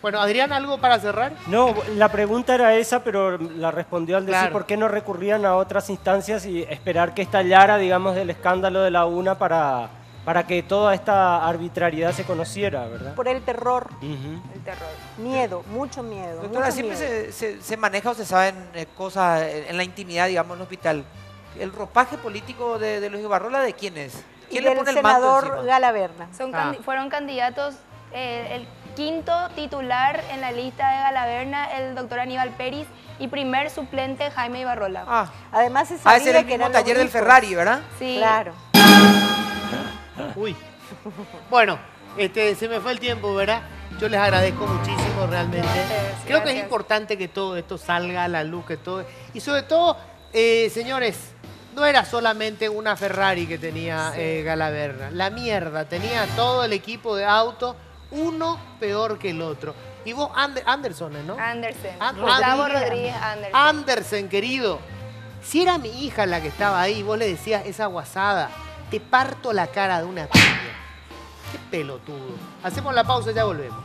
Bueno, Adrián, ¿algo para cerrar? No, la pregunta era esa, pero la respondió al decir Claro. por qué no recurrían a otras instancias y esperar que estallara, digamos, del escándalo de la UNA para que toda esta arbitrariedad se conociera, ¿verdad? Por el terror, Ujú. El terror. miedo, mucho miedo. Doctora, mucho siempre miedo. se maneja o se saben cosas en la intimidad, digamos, en el hospital. ¿El ropaje político de los Ibarrola de quién es? Y ¿Quién le del pone el manto senador encima? Galaverna. Fueron candidatos, el quinto titular en la lista de Galaverna, el doctor Aníbal Peris, y primer suplente Jaime Ibarrola. Ah, Además se ha sabía de ser el que mismo eran los taller del hijos. Ferrari, ¿verdad? Sí. Claro. Uy. Bueno, se me fue el tiempo, ¿verdad? Yo les agradezco muchísimo realmente. Gracias, Creo que es gracias. importante que todo esto salga a la luz, que todo. Y sobre todo, señores, no era solamente una Ferrari que tenía Galaverna. La mierda, tenía todo el equipo de auto, uno peor que el otro. Y vos, Anderson, ¿no? Andersen. Gustavo Gustavo Rodríguez Andersen. Andersen, querido. Si era mi hija la que estaba ahí, vos le decías esa guasada, te parto la cara de una piña. Qué pelotudo. Hacemos la pausa y ya volvemos.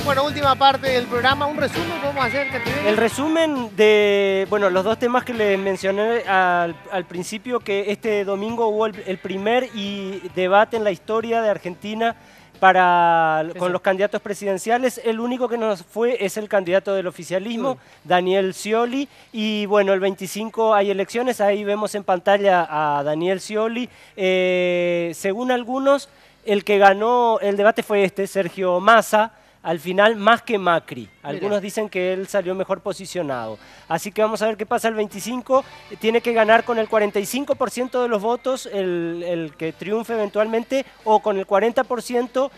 Bueno, última parte del programa. Un resumen vamos a hacer, Caterina. El resumen de, bueno, los 2 temas que les mencioné al principio, que este domingo hubo el primer debate en la historia de Argentina con los candidatos presidenciales. El único que nos fue es el candidato del oficialismo, Daniel Scioli. Y bueno, el 25 hay elecciones, ahí vemos en pantalla a Daniel Scioli. Según algunos, el que ganó el debate fue Sergio Massa. Al final, más que Macri. Algunos dicen que él salió mejor posicionado. Así que vamos a ver qué pasa el 25. Tiene que ganar con el 45% de los votos el que triunfe eventualmente, o con el 40%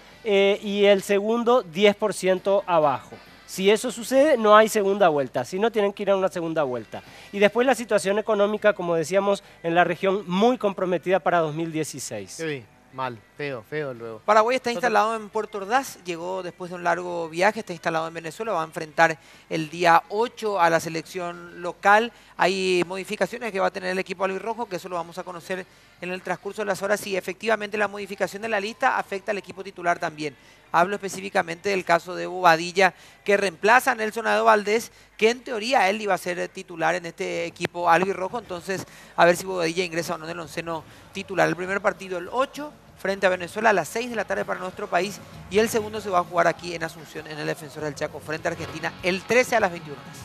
y el segundo 10% abajo. Si eso sucede, no hay segunda vuelta. Si no, tienen que ir a una segunda vuelta. Y después la situación económica, como decíamos, en la región muy comprometida para 2016. Sí, mal, feo luego. Paraguay está instalado en Puerto Ordaz, llegó después de un largo viaje, está instalado en Venezuela, va a enfrentar el día 8 a la selección local. Hay modificaciones que va a tener el equipo albirrojo, que eso lo vamos a conocer en el transcurso de las horas, y efectivamente la modificación de la lista afecta al equipo titular también. Hablo específicamente del caso de Bobadilla, que reemplaza a Nelson Ado Valdés, que en teoría él iba a ser titular en este equipo albirrojo. Entonces, a ver si Bobadilla ingresa o no en el onceno titular. El primer partido el 8 frente a Venezuela a las 6 de la tarde para nuestro país, y el segundo se va a jugar aquí en Asunción, en el Defensor del Chaco, frente a Argentina, el 13 a las 21 horas.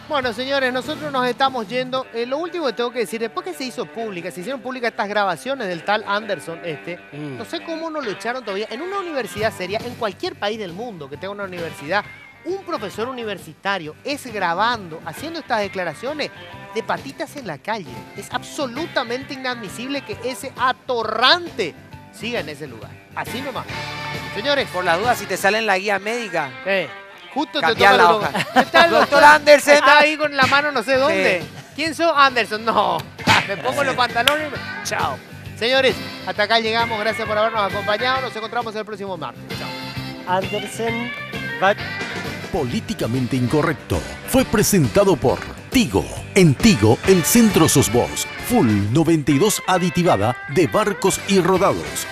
Bueno, señores, nosotros nos estamos yendo. Lo último que tengo que decir, después que se hicieron públicas estas grabaciones del tal Anderson, no sé cómo no lo echaron todavía. En una universidad seria, en cualquier país del mundo que tenga una universidad, un profesor universitario es grabando, haciendo estas declaraciones de patitas en la calle. Es absolutamente inadmisible que ese atorrante siga en ese lugar. Así nomás. Señores, Por la duda, si te sale en la guía médica, justo te cambiar toca la el hoja. ¿Qué tal, Doctor Andersen. Está ahí con la mano no sé dónde. Sí. ¿Quién sos? Anderson. No. Me pongo los pantalones y chao. Señores, hasta acá llegamos. Gracias por habernos acompañado. Nos encontramos el próximo martes. Chao. Andersen va... Políticamente Incorrecto fue presentado por Tigo. En Tigo, el centro sos vos. Full 92 aditivada de barcos y rodados.